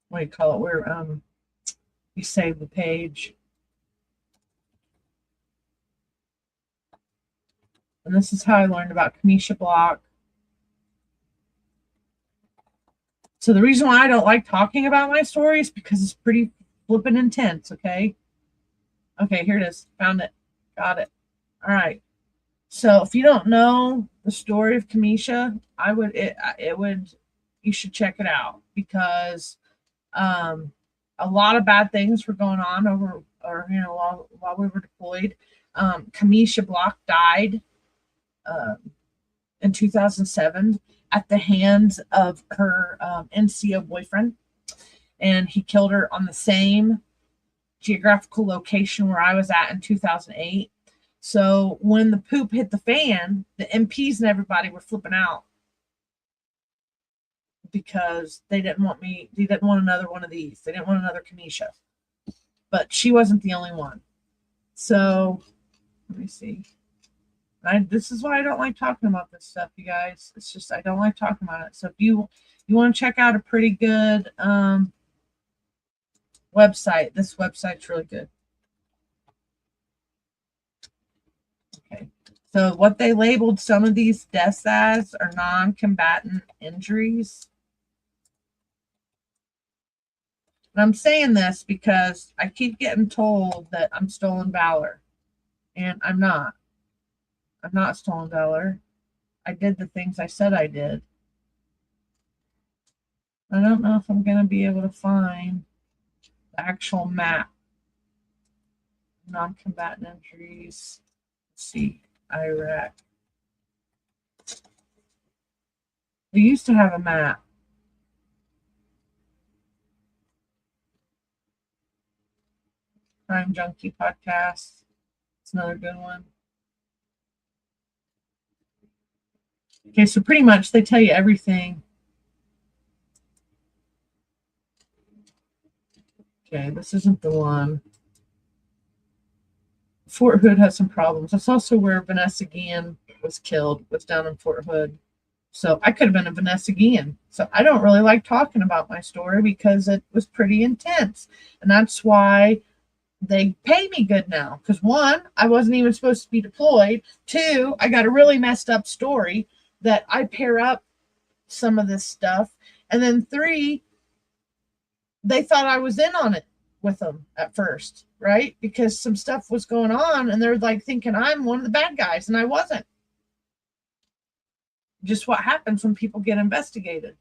what do you call it? Where you save the page. And this is how I learned about Kamisha Block. So the reason why I don't like talking about my story is because it's pretty flippin' intense, okay? Okay, here it is. Found it. Got it. All right. So if you don't know the story of Kamisha, you should check it out, because a lot of bad things were going on while we were deployed. Kamisha Block died in 2007 at the hands of her NCO boyfriend, and he killed her on the same geographical location where I was at in 2008. So when the poop hit the fan, the MPs and everybody were flipping out because they didn't want another one of these. They didn't want another Kamisha. But she wasn't the only one. So let me see. This is why I don't like talking about this stuff, you guys. It's just I don't like talking about it. So if you want to check out a pretty good website, this website's really good. Okay. So what they labeled some of these deaths as are non-combatant injuries. And I'm saying this because I keep getting told that I'm stolen valor, and I'm not. I'm not stolen valor. I did the things I said I did. I don't know if I'm going to be able to find the actual map. Non-combatant injuries. Let's see. Iraq. We used to have a map. Crime Junkie Podcast. It's another good one. Okay, so pretty much they tell you everything. Okay, this isn't the one. Fort Hood has some problems. That's also where Vanessa Guillen was killed, was down in Fort Hood. So I could have been a Vanessa Guillen. So I don't really like talking about my story because it was pretty intense. And that's why they pay me good now. Because one, I wasn't even supposed to be deployed. Two, I got a really messed up story that I pair up some of this stuff. And then three, they thought I was in on it with them at first, right? Because some stuff was going on and they're like thinking I'm one of the bad guys, and I wasn't. Just what happens when people get investigated.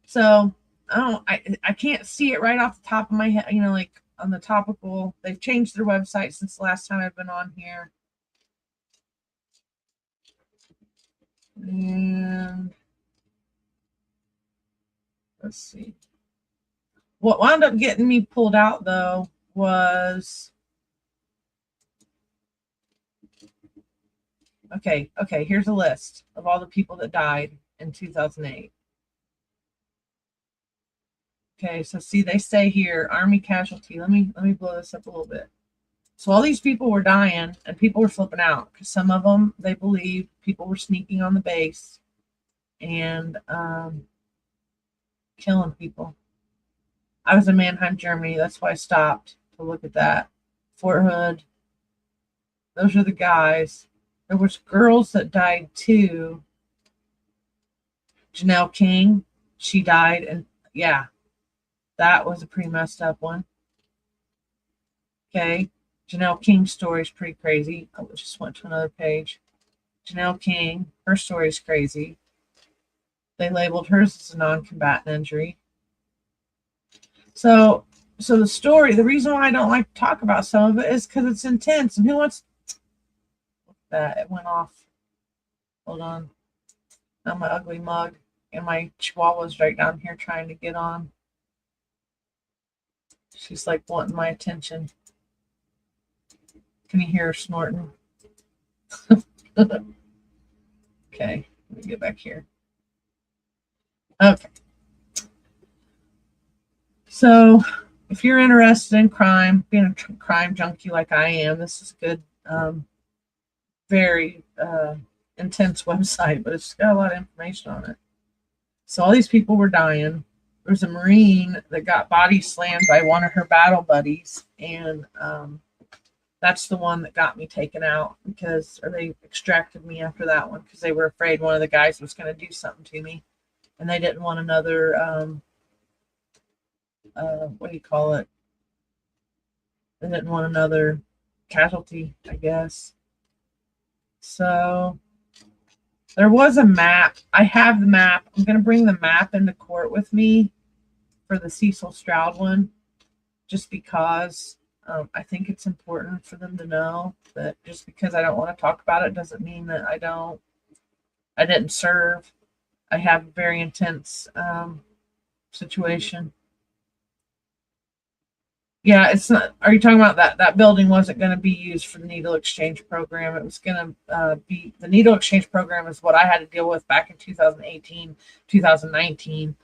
So I can't see it right off the top of my head, like on the topical. They've changed their website since the last time I've been on here. And let's see. What wound up getting me pulled out, though, was... Okay, here's a list of all the people that died in 2008. Okay, so see, they say here, Army casualty. Let me blow this up a little bit. So all these people were dying, and people were flipping out, because some of them, they believed people were sneaking on the base and killing people. I was in Mannheim, Germany. That's why I stopped to look at that. Fort Hood. Those are the guys. There was girls that died too. Janelle King, she died, and yeah, that was a pretty messed up one. Okay, Janelle King's story is pretty crazy. I just went to another page. Janelle King, her story is crazy. They labeled hers as a non-combatant injury. So So the story, the reason why I don't like to talk about some of it is because it's intense. And who wants that? It went off. Hold on. Now my ugly mug and my chihuahua's right down here trying to get on. She's like wanting my attention. Can you hear her snorting? Okay, let me get back here. Okay. So if you're interested in crime, being a crime junkie like I am, this is good. Very intense website, but it's got a lot of information on it. So all these people were dying. There was a Marine that got body slammed by one of her battle buddies, and that's the one that got me taken out or they extracted me after that one because they were afraid one of the guys was going to do something to me, and they didn't want another what do you call it? They didn't want another casualty, I guess. So there was a map. I have the map. I'm going to bring the map into court with me for the Cecil Stroud one, just because I think it's important for them to know that just because I don't want to talk about it doesn't mean that I didn't serve. I have a very intense situation. Yeah, it's not. Are you talking about that building wasn't going to be used for the needle exchange program? It was going to be the needle exchange program is what I had to deal with back in 2018, 2019.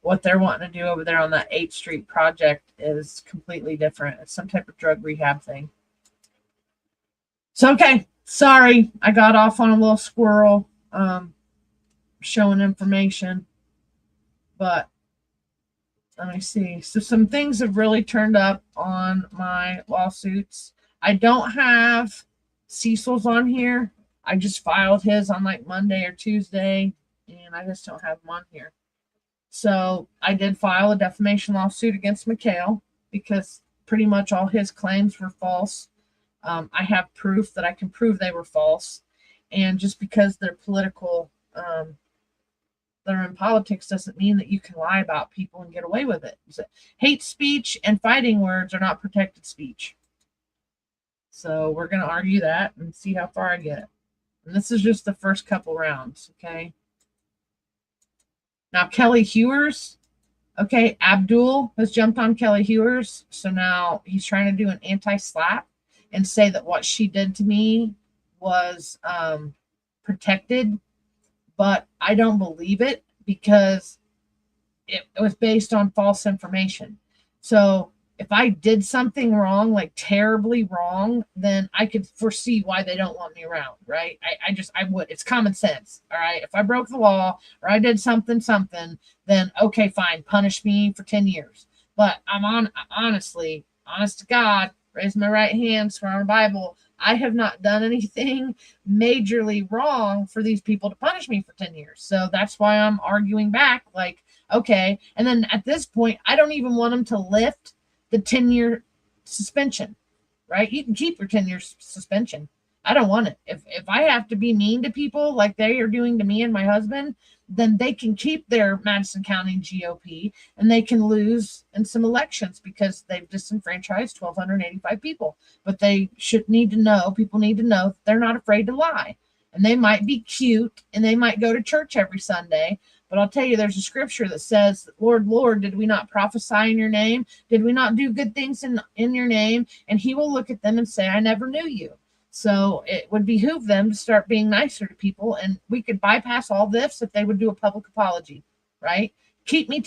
What they're wanting to do over there on that 8th Street project is completely different. It's some type of drug rehab thing. So, okay, sorry, I got off on a little squirrel showing information, but let me see. So some things have really turned up on my lawsuits. I don't have Cecil's on here. I just filed his on like Monday or Tuesday, and I just don't have him on here. So I did file a defamation lawsuit against McHale because pretty much all his claims were false. I have proof that I can prove they were false. And just because they're political, they're in politics doesn't mean that you can lie about people and get away with it. Hate speech and fighting words are not protected speech. So we're going to argue that and see how far I get. And this is just the first couple rounds, okay? Now, Kelly Hewers, okay, Abdul has jumped on Kelly Hewers. So now he's trying to do an anti-SLAPP and say that what she did to me was protected. But I don't believe it because it was based on false information. So if I did something wrong, like terribly wrong, then I could foresee why they don't want me around, right? I would. It's common sense, all right? If I broke the law or I did something, then okay, fine, punish me for 10 years. But honestly, honest to God, raise my right hand, swear on the Bible, I have not done anything majorly wrong for these people to punish me for 10 years. So that's why I'm arguing back, like, okay. And then at this point, I don't even want them to lift the 10-year suspension, right? You can keep your 10-year suspension. I don't want it. If I have to be mean to people like they are doing to me and my husband, then they can keep their Madison County GOP and they can lose in some elections because they've disenfranchised 1,285 people. But they people need to know that they're not afraid to lie. And they might be cute and they might go to church every Sunday. But I'll tell you, there's a scripture that says, Lord, Lord, did we not prophesy in your name? Did we not do good things in your name? And he will look at them and say, I never knew you. So it would behoove them to start being nicer to people. And we could bypass all this if they would do a public apology, right? Keep me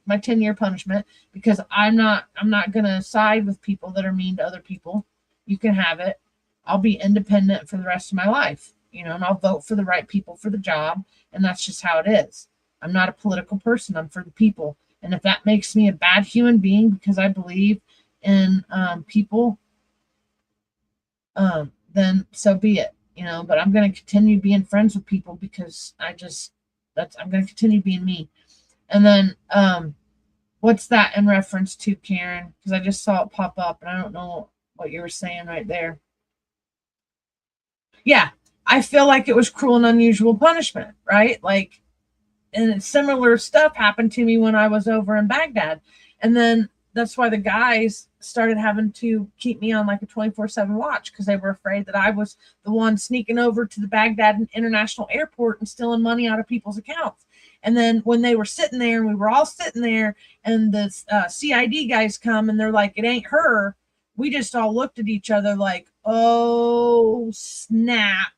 my 10-year punishment because I'm not going to side with people that are mean to other people. You can have it. I'll be independent for the rest of my life, and I'll vote for the right people for the job. And that's just how it is. I'm not a political person. I'm for the people. And if that makes me a bad human being because I believe in people, then so be it, but I'm going to continue being friends with people because I'm going to continue being me. And then, what's that in reference to, Karen? Because I just saw it pop up and I don't know what you were saying right there. Yeah. I feel like it was cruel and unusual punishment, right? And similar stuff happened to me when I was over in Baghdad. And then that's why the guys started having to keep me on like a 24/7 watch, because they were afraid that I was the one sneaking over to the Baghdad International Airport and stealing money out of people's accounts. And then when they were sitting there and we were all sitting there and the CID guys come and they're like, it ain't her. We just all looked at each other like, oh, snap,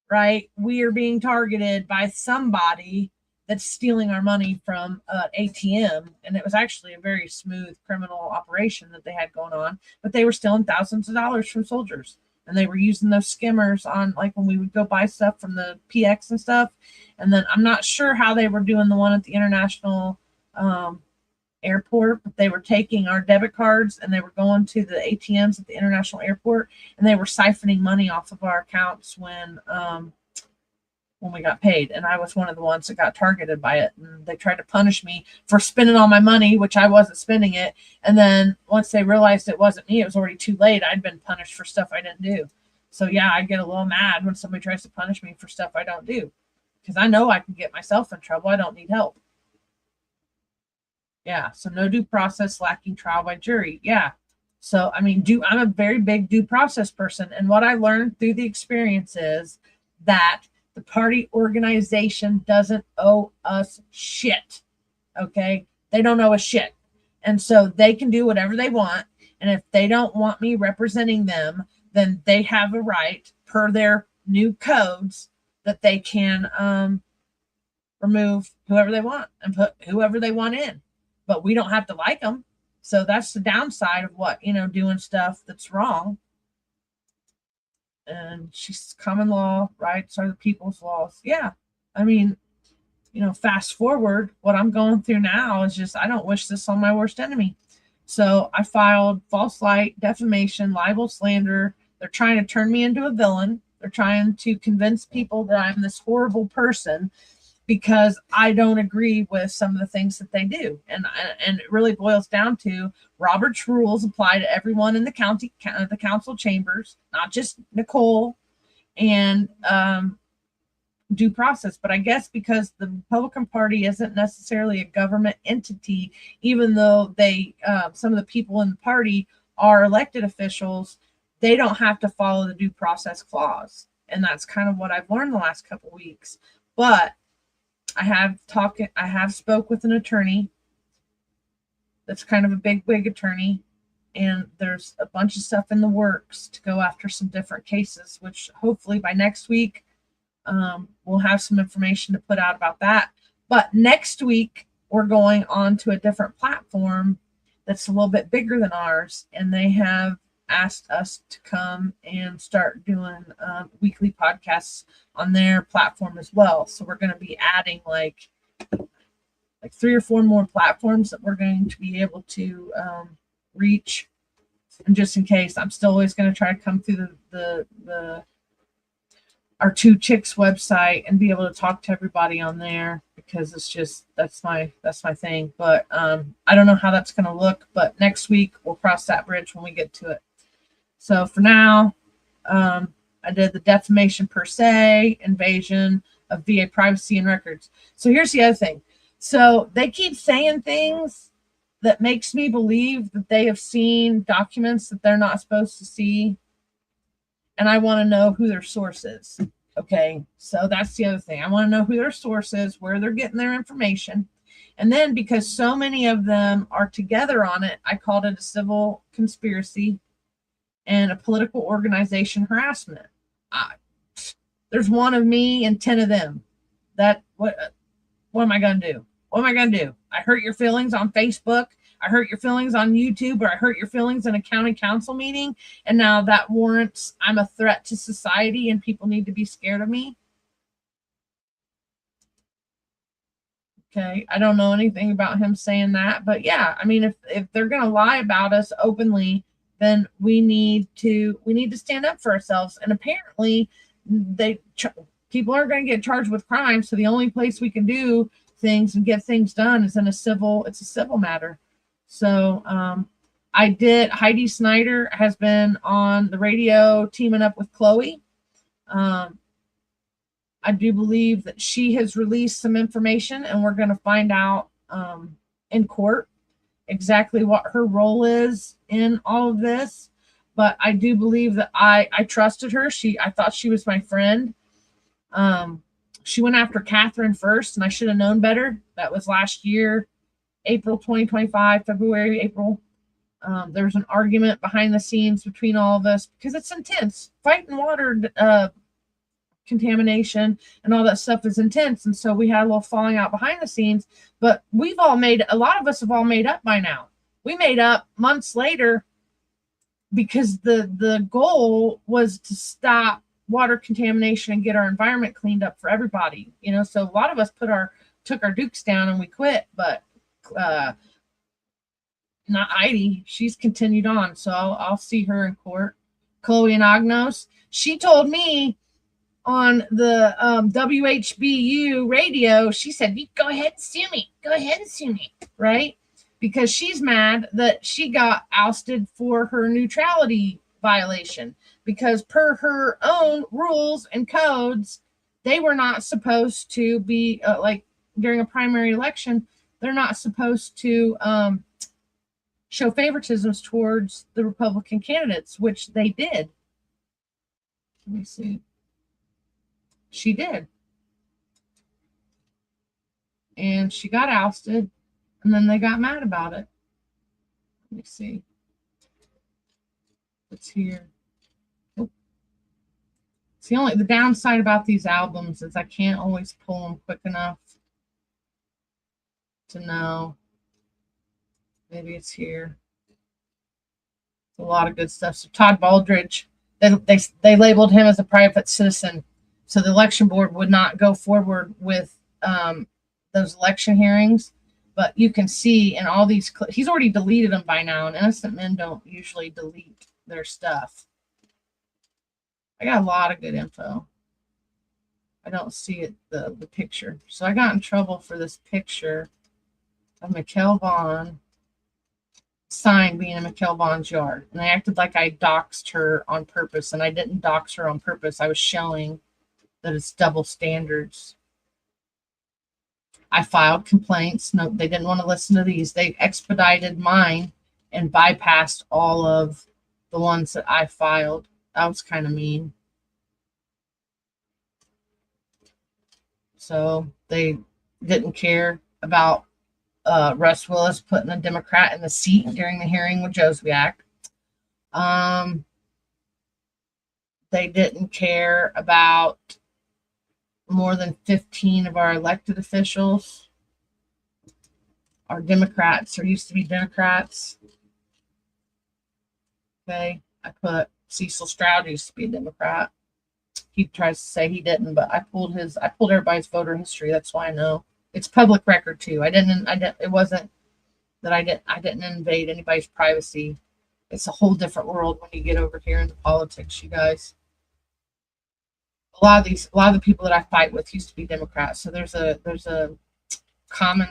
right? We are being targeted by somebody that's stealing our money from an ATM. And it was actually a very smooth criminal operation that they had going on, but they were stealing thousands of dollars from soldiers. And they were using those skimmers on, like when we would go buy stuff from the PX and stuff. And then I'm not sure how they were doing the one at the international airport, but they were taking our debit cards and they were going to the ATMs at the international airport, and they were siphoning money off of our accounts when we got paid. And I was one of the ones that got targeted by it. And they tried to punish me for spending all my money, which I wasn't spending it. And then once they realized it wasn't me, it was already too late. I'd been punished for stuff I didn't do. So yeah, I get a little mad when somebody tries to punish me for stuff I don't do, because I know I can get myself in trouble. I don't need help. Yeah. So no due process, lacking trial by jury. Yeah. So, I mean, I'm a very big due process person. And what I learned through the experience is that the party organization doesn't owe us shit. Okay. They don't owe us shit. And so they can do whatever they want. And if they don't want me representing them, then they have a right per their new codes that they can remove whoever they want and put whoever they want in. But we don't have to like them. So that's the downside of what, doing stuff that's wrong. And she's common law, rights are the people's laws. Yeah. I mean, fast forward, what I'm going through now is just, I don't wish this on my worst enemy. So I filed false light, defamation, libel, slander. They're trying to turn me into a villain. They're trying to convince people that I'm this horrible person because I don't agree with some of the things that they do. And it really boils down to Robert's rules apply to everyone in the county, the council chambers, not just Nicole, and due process. But I guess because the Republican Party isn't necessarily a government entity, even though they, some of the people in the party are elected officials, they don't have to follow the due process clause. And that's kind of what I've learned the last couple of weeks. But I have spoke with an attorney that's kind of a big wig attorney, and there's a bunch of stuff in the works to go after some different cases, which hopefully by next week we'll have some information to put out about that. But next week we're going on to a different platform that's a little bit bigger than ours, and they have asked us to come and start doing weekly podcasts on their platform as well. So we're going to be adding like 3 or 4 more platforms that we're going to be able to reach. And just in case, I'm still always going to try to come through our 2 Chics website and be able to talk to everybody on there, because it's just, that's my thing. But I don't know how that's going to look, but next week we'll cross that bridge when we get to it. So for now, I did the defamation per se, invasion of VA privacy and records. So here's the other thing. So they keep saying things that makes me believe that they have seen documents that they're not supposed to see. And I want to know who their source is. Okay. So that's the other thing. I want to know who their source is, where they're getting their information. And then because so many of them are together on it, I called it a civil conspiracy and a political organization harassment. There's one of me and 10 of them. What am I going to do? What am I going to do? I hurt your feelings on Facebook. I hurt your feelings on YouTube, or I hurt your feelings in a county council meeting. And now that warrants I'm a threat to society and people need to be scared of me. Okay. I don't know anything about him saying that, but yeah, I mean, if they're going to lie about us openly, then we need to stand up for ourselves. And apparently people aren't going to get charged with crime. So the only place we can do things and get things done is in it's a civil matter. So Heidi Snyder has been on the radio teaming up with Chloe. I do believe that she has released some information, and we're going to find out in court. exactly what her role is in all of this, but I do believe that I trusted her. I thought she was my friend. She went after Catherine first, and I should have known better. That was last year, April 2025, February, April. There was an argument behind the scenes between all of us because it's intense. Fighting water contamination and all that stuff is intense. And so we had a little falling out behind the scenes, but a lot of us have all made up by now. We made up months later because the goal was to stop water contamination and get our environment cleaned up for everybody. So a lot of us took our dukes down and we quit, but not Heidi. She's continued on. So I'll see her in court. Chloe and Agnos. She told me on the WHBU radio, she said, "You go ahead and sue me. Go ahead and sue me," right? Because she's mad that she got ousted for her neutrality violation. Because per her own rules and codes, they were not supposed to be like during a primary election. They're not supposed to show favoritisms towards the Republican candidates, which they did. Let me see. She did. And she got ousted, and then they got mad about it. Let me see. It's here. Oh. It's the downside about these albums is I can't always pull them quick enough to know. Maybe it's here. It's a lot of good stuff. So Todd Baldridge, they labeled him as a private citizen. So the election board would not go forward with those election hearings. But you can see in all these, he's already deleted them by now, and innocent men don't usually delete their stuff. I got a lot of good info. I don't see it, the picture. So I got in trouble for this picture of Mikkel Vaughn sign being in Mikkel Vaughn's yard. And I acted like I doxed her on purpose, and I didn't dox her on purpose. I was showing that it's double standards. I filed complaints. No, they didn't want to listen to these. They expedited mine and bypassed all of the ones that I filed. That was kind of mean. So they didn't care about Russ Willis putting a Democrat in the seat during the hearing with Joswiak. They didn't care about more than 15 of our elected officials are Democrats or used to be Democrats. Okay, I put Cecil Stroud used to be a Democrat. He tries to say he didn't, but I pulled everybody's voter history. That's why I know. It's public record too. It wasn't that I didn't invade anybody's privacy. It's a whole different world when you get over here into politics, you guys. A lot of the people that I fight with used to be Democrats. So there's a common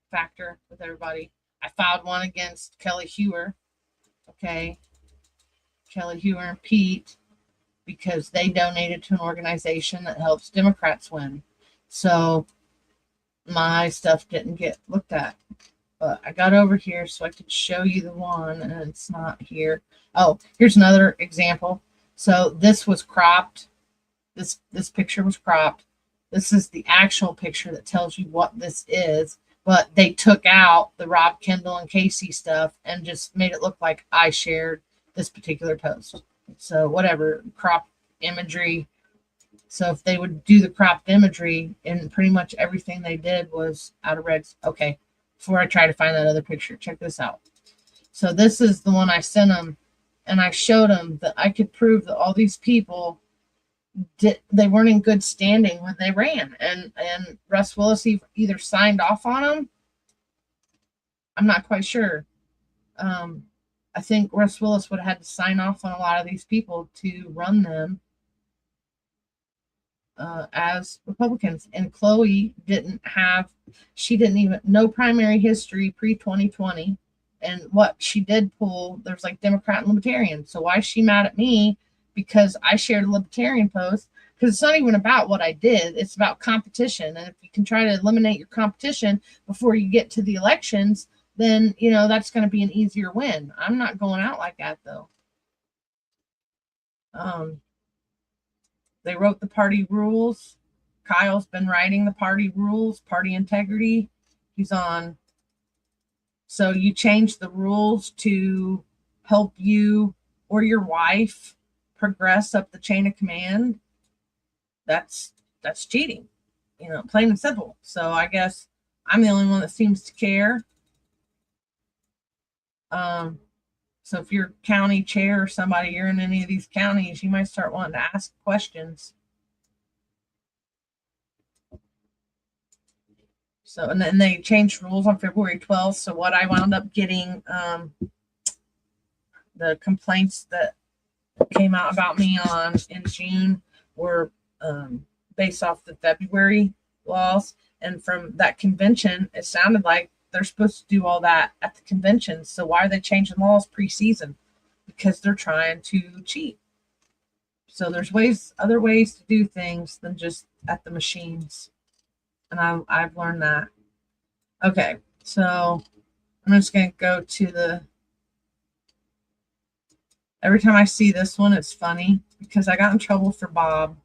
factor with everybody. I filed one against Kelly Hewer. Okay. Kelly Hewer and Pete, because they donated to an organization that helps Democrats win. So my stuff didn't get looked at. But I got over here so I could show you the one, and it's not here. Oh, here's another example. So this was cropped. This picture was cropped. This is the actual picture that tells you what this is. But they took out the Rob Kendall and Casey stuff and just made it look like I shared this particular post. So whatever, cropped imagery. So if they would do the cropped imagery, and pretty much everything they did was out of regs. Okay, before I try to find that other picture, check this out. So this is the one I sent them, and I showed them that I could prove that all these people they weren't in good standing when they ran, and Russ Willis either signed off on them. I'm not quite sure. I think Russ Willis would have had to sign off on a lot of these people to run them as Republicans. And Chloe she didn't even know primary history pre-2020. And what she did pull, there's like Democrat and Libertarian. So why is she mad at me? Because I shared a Libertarian post. Because it's not even about what I did. It's about competition. And if you can try to eliminate your competition before you get to the elections, then, you know, that's going to be an easier win. I'm not going out like that, though. They wrote the party rules. Kyle's been writing the party rules, party integrity. He's on. So you change the rules to help you or your wife progress up the chain of command. That's cheating, you know, plain and simple. So I guess I'm the only one that seems to care. So if you're county chair or somebody, you're in any of these counties, you might start wanting to ask questions. So, and then they changed rules on February 12th. So what I wound up getting, the complaints that came out about me in June were based off the February laws. And from that convention, it sounded like they're supposed to do all that at the convention. So why are they changing laws preseason? Because they're trying to cheat. So there's other ways to do things than just at the machines. And I've learned that. Okay, so I'm just going to go to every time I see this one, it's funny because I got in trouble for Bob.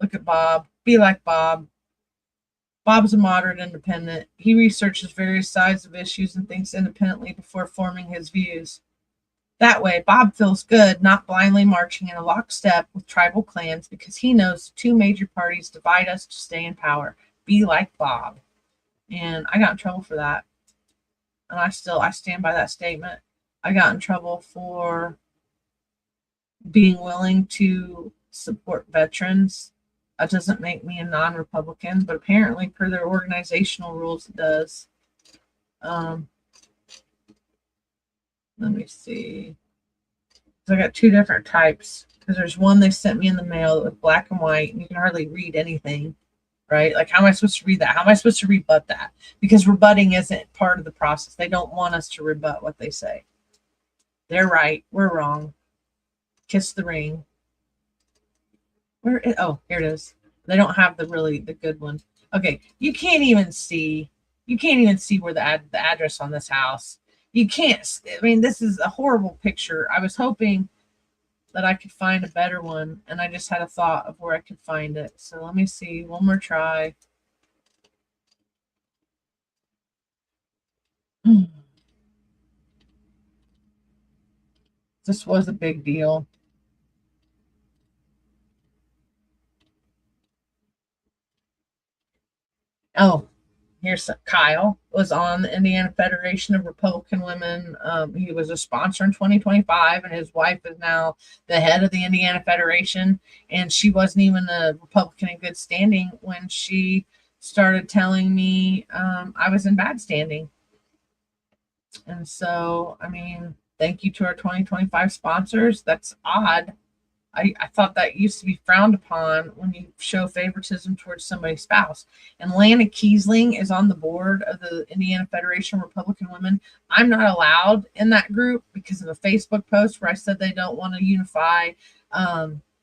Look at Bob. Be like Bob. Bob's a moderate independent. He researches various sides of issues and thinks independently before forming his views. That way, Bob feels good, not blindly marching in a lockstep with tribal clans because he knows the two major parties divide us to stay in power. Be like Bob. And I got in trouble for that. And I stand by that statement. I got in trouble for being willing to support veterans. That doesn't make me a non-Republican, but apparently per their organizational rules, it does. Let me see. So I got two different types because there's one they sent me in the mail that was black and white, and you can hardly read anything, right? Like, how am I supposed to read that? How am I supposed to rebut that? Because rebutting isn't part of the process. They don't want us to rebut what they say. They're right. We're wrong. Kiss the ring. Oh, here it is. They don't have the good one. Okay, you can't even see where the address on this house. You can't. I mean, this is a horrible picture. I was hoping that I could find a better one, and I just had a thought of where I could find it. So let me see. One more try. This was a big deal. Oh, here's Kyle was on the Indiana Federation of Republican Women. He was a sponsor in 2025, and his wife is now the head of the Indiana Federation. And she wasn't even a Republican in good standing when she started telling me I was in bad standing. And so, I mean, thank you to our 2025 sponsors. That's odd. I thought that used to be frowned upon when you show favoritism towards somebody's spouse. And Lana Kiesling is on the board of the Indiana Federation of Republican Women. I'm not allowed in that group because of a Facebook post where I said they don't want to unify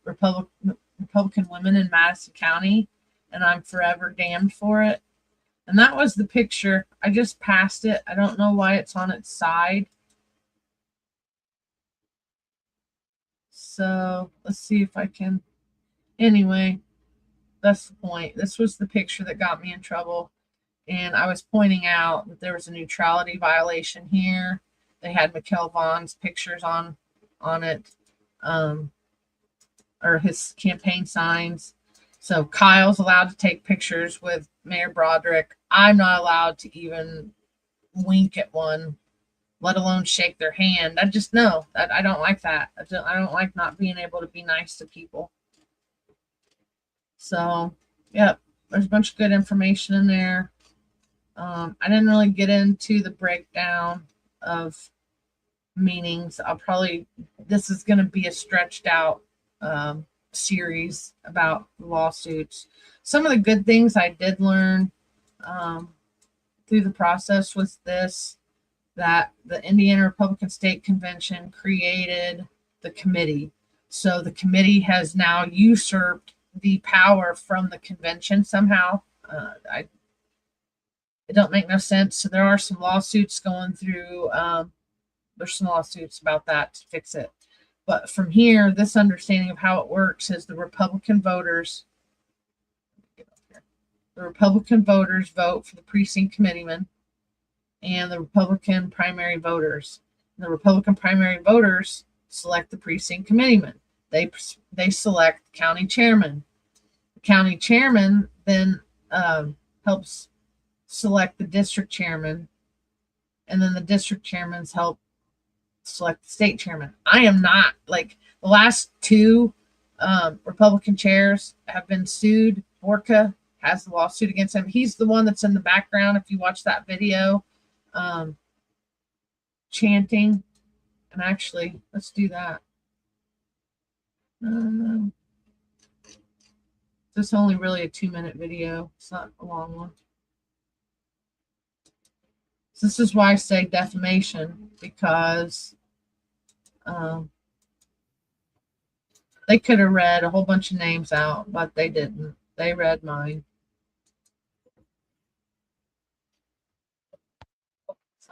Republican women in Madison County, and I'm forever damned for it. And that was the picture. I just passed it. I don't know why it's on its side. So let's see if I can. Anyway, that's the point. This was the picture that got me in trouble. And I was pointing out that there was a neutrality violation here. They had Mikkel Vaughn's pictures on it, or his campaign signs. So Kyle's allowed to take pictures with Mayor Broderick. I'm not allowed to even wink at one, let alone shake their hand. I just know that I don't like that. I don't like not being able to be nice to people. So, yep, there's a bunch of good information in there. I didn't really get into the breakdown of meanings. This is going to be a stretched out series about lawsuits. Some of the good things I did learn through the process was that the Indiana Republican State Convention created the committee. So the committee has now usurped the power from the convention somehow. It don't make no sense. So there are some lawsuits going through. There's some lawsuits about that to fix it. But from here, this understanding of how it works is the Republican voters vote for the precinct committeeman and the Republican primary voters. And the Republican primary voters select the precinct committeeman. They select the county chairman. The county chairman then helps select the district chairman, and then the district chairmans help select the state chairman. I am not, like, the last two Republican chairs have been sued. Borka has the lawsuit against him. He's the one that's in the background, if you watch that video, chanting. And actually, let's do that. This is only really a 2-minute video. It's not a long one. So this is why I say defamation, because they could have read a whole bunch of names out, but they didn't. They read mine.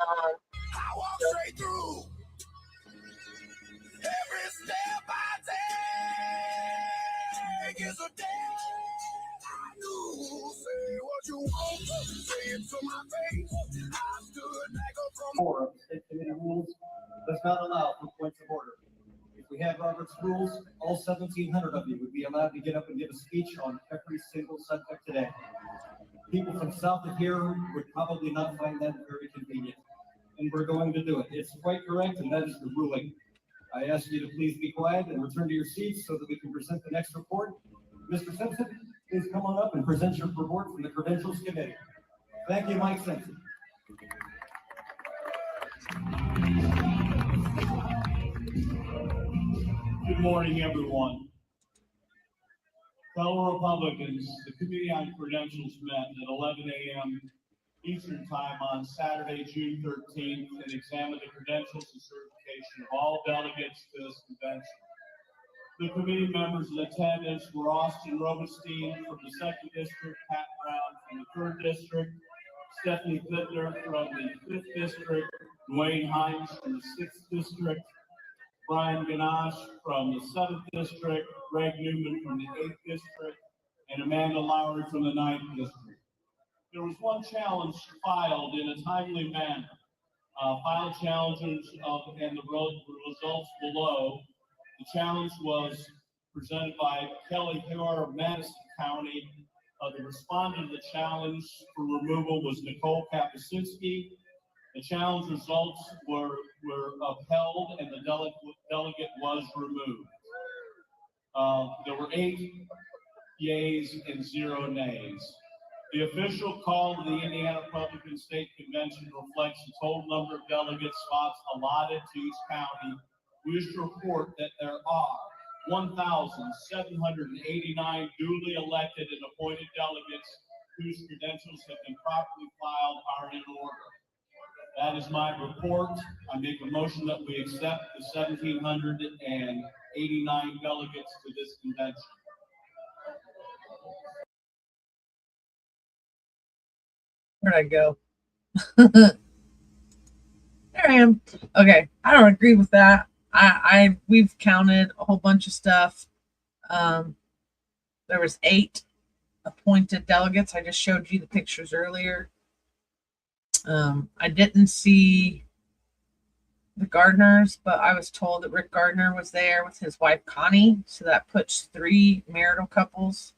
I walk straight through every step I take is a day. I knew, say what you want, say it to my face. I stood back up from Four, state committee rules does not allow for points of order. If we had Robert's rules, all 1,700 of you would be allowed to get up and give a speech on every single subject today. People from south of here would probably not find that very convenient, and we're going to do it. It's quite correct, and that is the ruling. I ask you to please be quiet and return to your seats so that we can present the next report. Mr. Simpson, please come on up and present your report from the Credentials Committee. Thank you, Mike Simpson. Good morning, everyone. Fellow Republicans, the Committee on Credentials met at 11 a.m. Eastern Time on Saturday, June 13th, and examined the credentials and certification of all delegates to this convention. The committee members in attendance were Austin Robenstein from the 2nd District, Pat Brown from the 3rd District, Stephanie Fittler from the 5th District, Dwayne Hines from the 6th District, Brian Ganache from the 7th District, Greg Newman from the 8th District, and Amanda Lowry from the 9th District. There was one challenge filed in a timely manner. Filed challenges and the results below. The challenge was presented by Kelly Hare of Madison County. The respondent to the challenge for removal was Nicole Kapusinski. The challenge results were upheld and the delegate was removed. There were 8 yeas and 0 nays. The official call of the Indiana Republican State Convention reflects the total number of delegate spots allotted to each county. We wish to report that there are 1,789 duly elected and appointed delegates whose credentials have been properly filed are in order. That is my report. I make a motion that we accept the 1,789 delegates to this convention. Where'd I go? There I am. Okay, I don't agree with that. We've counted a whole bunch of stuff. There was 8 appointed delegates. I just showed you the pictures earlier. I didn't see the Gardners, but I was told that Rick Gardner was there with his wife Connie, so that puts 3 marital couples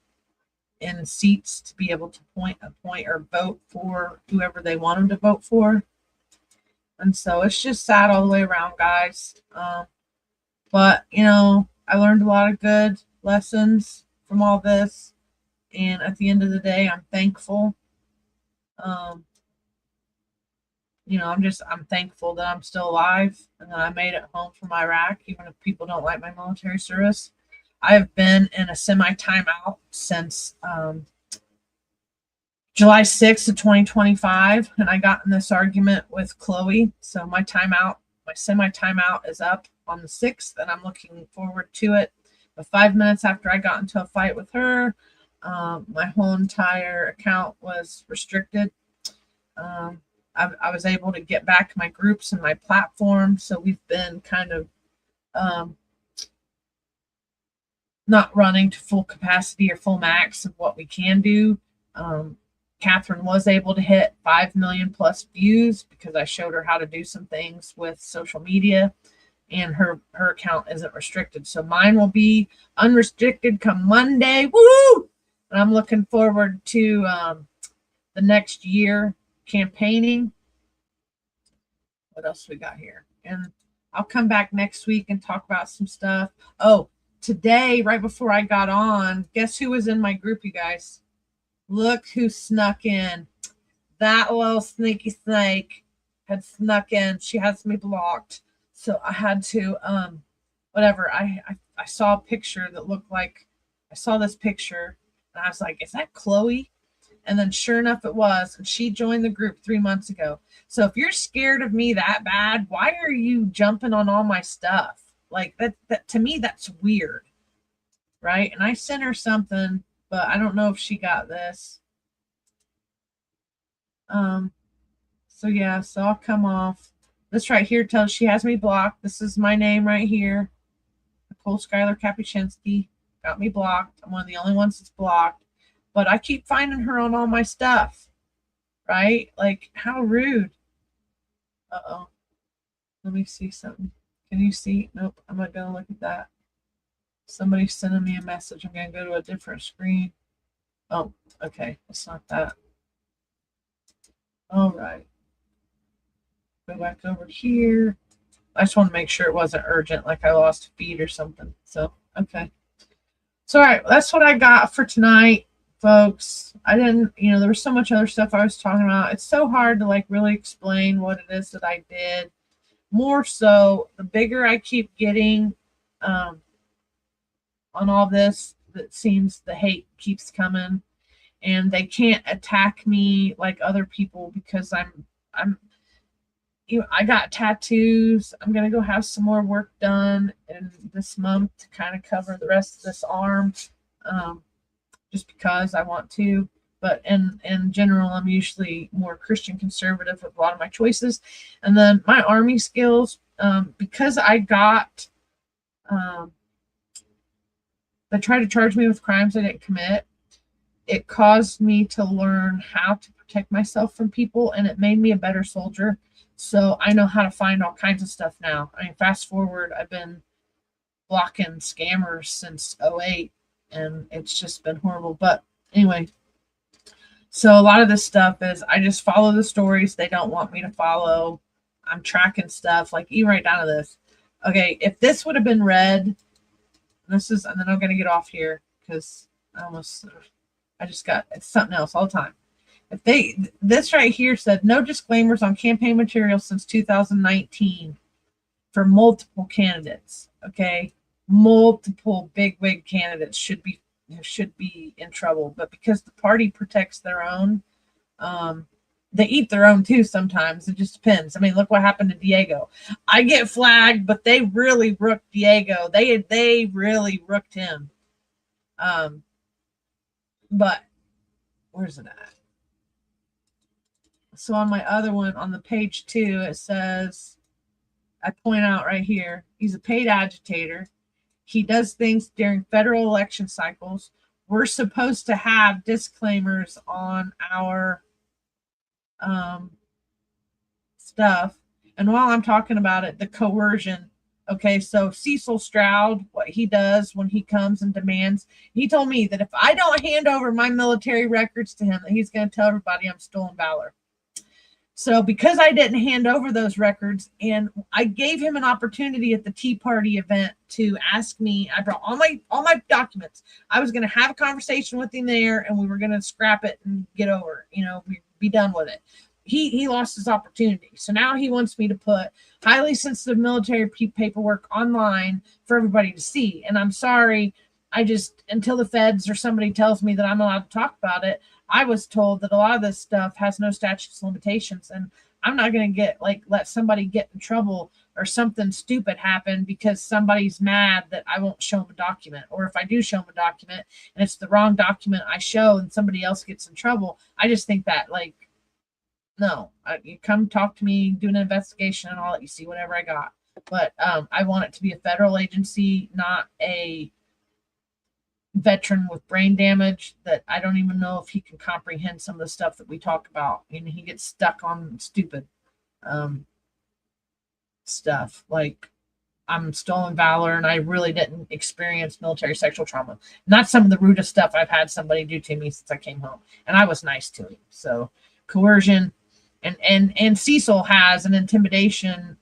in seats to be able to appoint or vote for whoever they want them to vote for. And so it's just sad all the way around, guys. But, you know, I learned a lot of good lessons from all this. And at the end of the day, I'm thankful. You know, I'm thankful that I'm still alive and that I made it home from Iraq, even if people don't like my military service. I have been in a semi-timeout since July 6th of 2025, and I got in this argument with Chloe. So my semi-timeout is up on the 6th, and I'm looking forward to it. But 5 minutes after I got into a fight with her, my whole entire account was restricted. I was able to get back my groups and my platform. So we've been kind of not running to full capacity or full max of what we can do. Catherine was able to hit 5 million plus views because I showed her how to do some things with social media, and her account isn't restricted. So mine will be unrestricted come Monday. Woo! And I'm looking forward to the next year campaigning. What else we got here? And I'll come back next week and talk about some stuff. Oh, today, right before I got on, guess who was in my group, you guys? Look who snuck in. That little sneaky snake had snuck in. She has me blocked. So I had to, whatever. I saw a picture that looked like, I saw this picture and I was like, is that Chloe? And then sure enough it was. And she joined the group 3 months ago. So if you're scared of me that bad, why are you jumping on all my stuff? Like that to me, that's weird. Right? And I sent her something, but I don't know if she got this. So yeah, so I'll come off. This right here tells she has me blocked. This is my name right here. Nicole Schuyler Kapuscinski got me blocked. I'm one of the only ones that's blocked. But I keep finding her on all my stuff. Right? Like, how rude. Uh-oh. Let me see something. Can you see? Nope. I'm not going to look at that. Somebody's sending me a message. I'm going to go to a different screen. Oh, okay. It's not that. All right. Go back over here. I just want to make sure it wasn't urgent, like I lost a feed or something. So, okay. So, all right. That's what I got for tonight, folks. I didn't, there was so much other stuff I was talking about. It's so hard to like really explain what it is that I did. More so, the bigger I keep getting on all this, that seems the hate keeps coming, and they can't attack me like other people because I got tattoos. I'm gonna go have some more work done in this month to kind of cover the rest of this arm, just because I want to. But in general, I'm usually more Christian conservative with a lot of my choices. And then my Army skills, because I got, they tried to charge me with crimes I didn't commit. It caused me to learn how to protect myself from people, and it made me a better soldier. So I know how to find all kinds of stuff now. I mean, fast forward, I've been blocking scammers since 2008, and it's just been horrible. But anyway, so a lot of this stuff is I just follow the stories they don't want me to follow. I'm tracking stuff, like even right down to this. Okay, if this would have been read, and then I'm going to get off here because it's something else all the time. If this right here said no disclaimers on campaign material since 2019 for multiple candidates. Okay, multiple bigwig candidates should be in trouble, but because the party protects their own, they eat their own too sometimes. It just depends. I mean, look what happened to Diego. I get flagged, but they really rooked Diego. They really rooked him. But where's it at? So on my other one, on the page 2, it says, I point out right here, he's a paid agitator. He does things during federal election cycles. We're supposed to have disclaimers on our stuff. And while I'm talking about it, the coercion. Okay, so Cecil Stroud, what he does when he comes and demands, he told me that if I don't hand over my military records to him, that he's going to tell everybody I'm stolen valor. So because I didn't hand over those records, and I gave him an opportunity at the Tea Party event to ask me, I brought all my documents. I was going to have a conversation with him there, and we were going to scrap it and get over it, be done with it. He lost his opportunity. So now he wants me to put highly sensitive military paperwork online for everybody to see. And I'm sorry, until the feds or somebody tells me that I'm allowed to talk about it, I was told that a lot of this stuff has no statute of limitations. And I'm not going to let somebody get in trouble or something stupid happen because somebody's mad that I won't show them a document. Or if I do show them a document and it's the wrong document I show and somebody else gets in trouble, I just think that no, you come talk to me, do an investigation, and I'll let you see whatever I got. But I want it to be a federal agency, not a veteran with brain damage that I don't even know if he can comprehend some of the stuff that we talk about. And he gets stuck on stupid stuff. Like, I'm stolen valor and I really didn't experience military sexual trauma. Not some of the rudest stuff I've had somebody do to me since I came home. And I was nice to him. So coercion and Cecil has an intimidation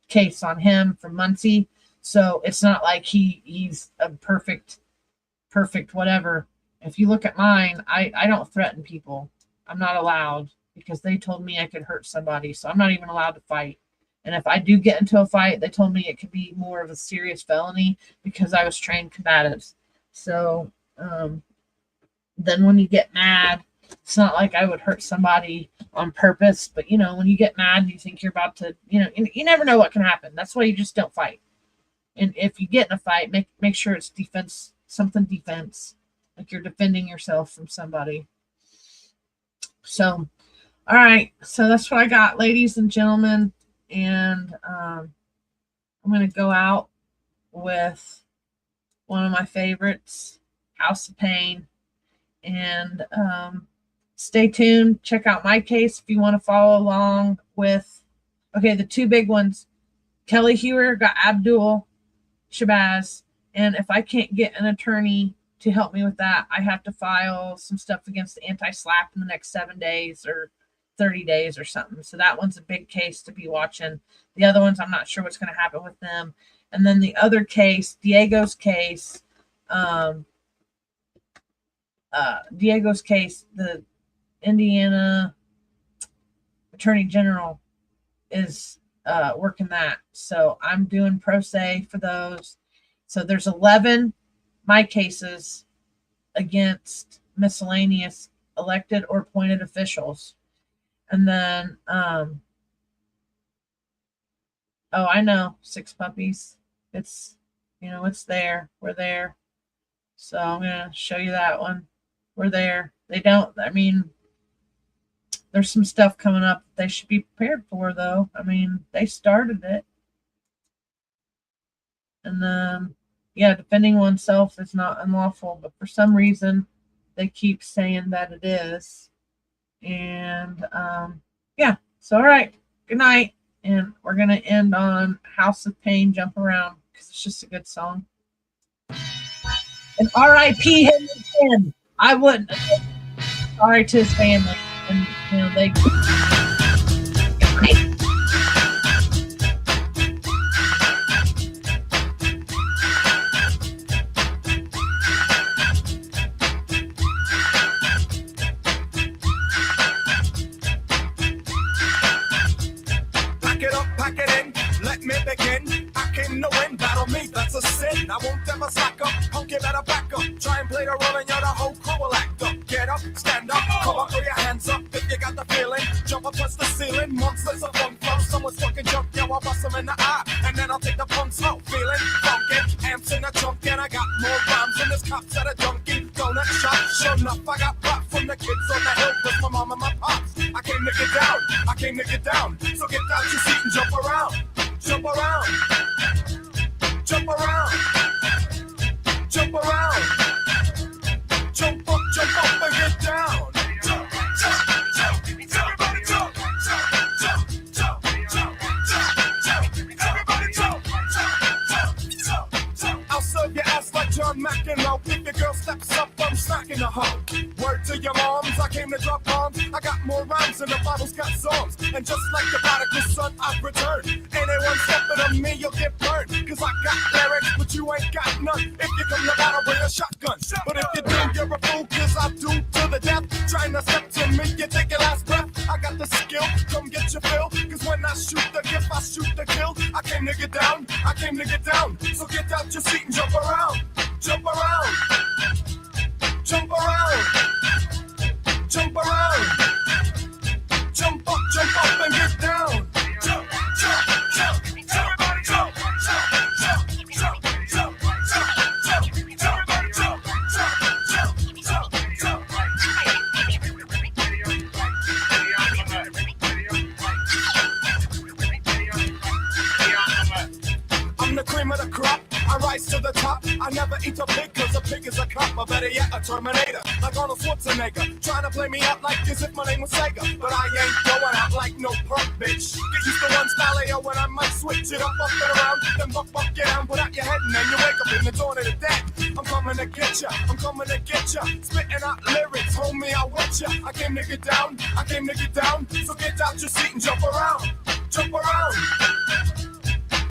case on him from Muncie. So it's not like he's a perfect whatever. If you look at mine, I don't threaten people. I'm not allowed because they told me I could hurt somebody. So I'm not even allowed to fight. And if I do get into a fight, they told me it could be more of a serious felony because I was trained combatives. So then when you get mad, it's not like I would hurt somebody on purpose. But, when you get mad and you think you're about to, you never know what can happen. That's why you just don't fight. And if you get in a fight, make sure it's defense, like you're defending yourself from somebody. So, all right. So that's what I got, ladies and gentlemen. And I'm going to go out with one of my favorites, House of Pain. And stay tuned. Check out my case if you want to follow along with, the two big ones. Kelly Hewer got Abdul Shabazz. And if I can't get an attorney to help me with that, I have to file some stuff against the Anti-SLAPP in the next 7 days or 30 days or something. So that one's a big case to be watching. The other ones, I'm not sure what's going to happen with them. And then the other case, Diego's case, the Indiana Attorney General is working that. So I'm doing pro se for those. So there's 11 my cases against miscellaneous elected or appointed officials. And then, I know, 6 puppies. It's, it's there. We're there. So I'm going to show you that one. We're there. There's some stuff coming up they should be prepared for, though. They started it. And then, defending oneself is not unlawful, but for some reason, they keep saying that it is. And so all right, good night. And we're gonna end on House of Pain, Jump Around, because it's just a good song. And R.I.P. Henry Finn. I wouldn't. Sorry to his family. And they pack it in, let me begin. I came to win, battle me, that's a sin. I won't ever slack up, punk, you better back up. Try and play the role and you're the whole crew will act up. Get up, stand up, come up, throw your hands up if you got the feeling. Jump up, touch the ceiling, monsters of funk flow. Someone's fucking jump, yeah, I'll bust them in the eye. And then I'll take the pump slow, feeling funky. Amps in the trunk and I got more rhymes than this cops at a Dunkin' Donut shop. Sure enough, I got pop from the kids on the hill with my mom and my pops. I came to get down, I came to get down. So get out your seat and jump around, jump around, jump around, jump around, jump up and get down. Jump, jump, jump, everybody jump, jump, jump, jump, jump, jump, everybody jump, jump, jump, jump. I'll serve your ass like John McEnroe. If your girl steps up, I'm smacking the hoe. Word to your moms, I came to drop bombs. I got more rhymes than the Bible's got songs. And just like the prodigal son, I've returned. Anyone stepping on me, you'll get burned. Cause I got lyrics, but you ain't got none. If you come to battle, bring a shotgun. But if you do, you're a fool, cause I do to the death. Trying to step to me, you take your last breath. I got the skill, come get your fill. Cause when I shoot the gift, I shoot the kill. I came to get down, I came to get down. So get out your seat and jump around. Jump around. Jump around. Jump around. Jump up and eat a pig, cause a pig is a cop, or better yet, a Terminator. Like Arnold Schwarzenegger, trying to play me out like as if my name was Sega. But I ain't going out like no punk bitch. Get used to one style when I might switch it up and around. Then buck, get down, put out your head, and then you wake up in the dawn of the dead. I'm coming to get ya, I'm coming to get ya. Spitting out lyrics, homie, I want ya. I came to get down, I came to get down. So get out your seat and jump around.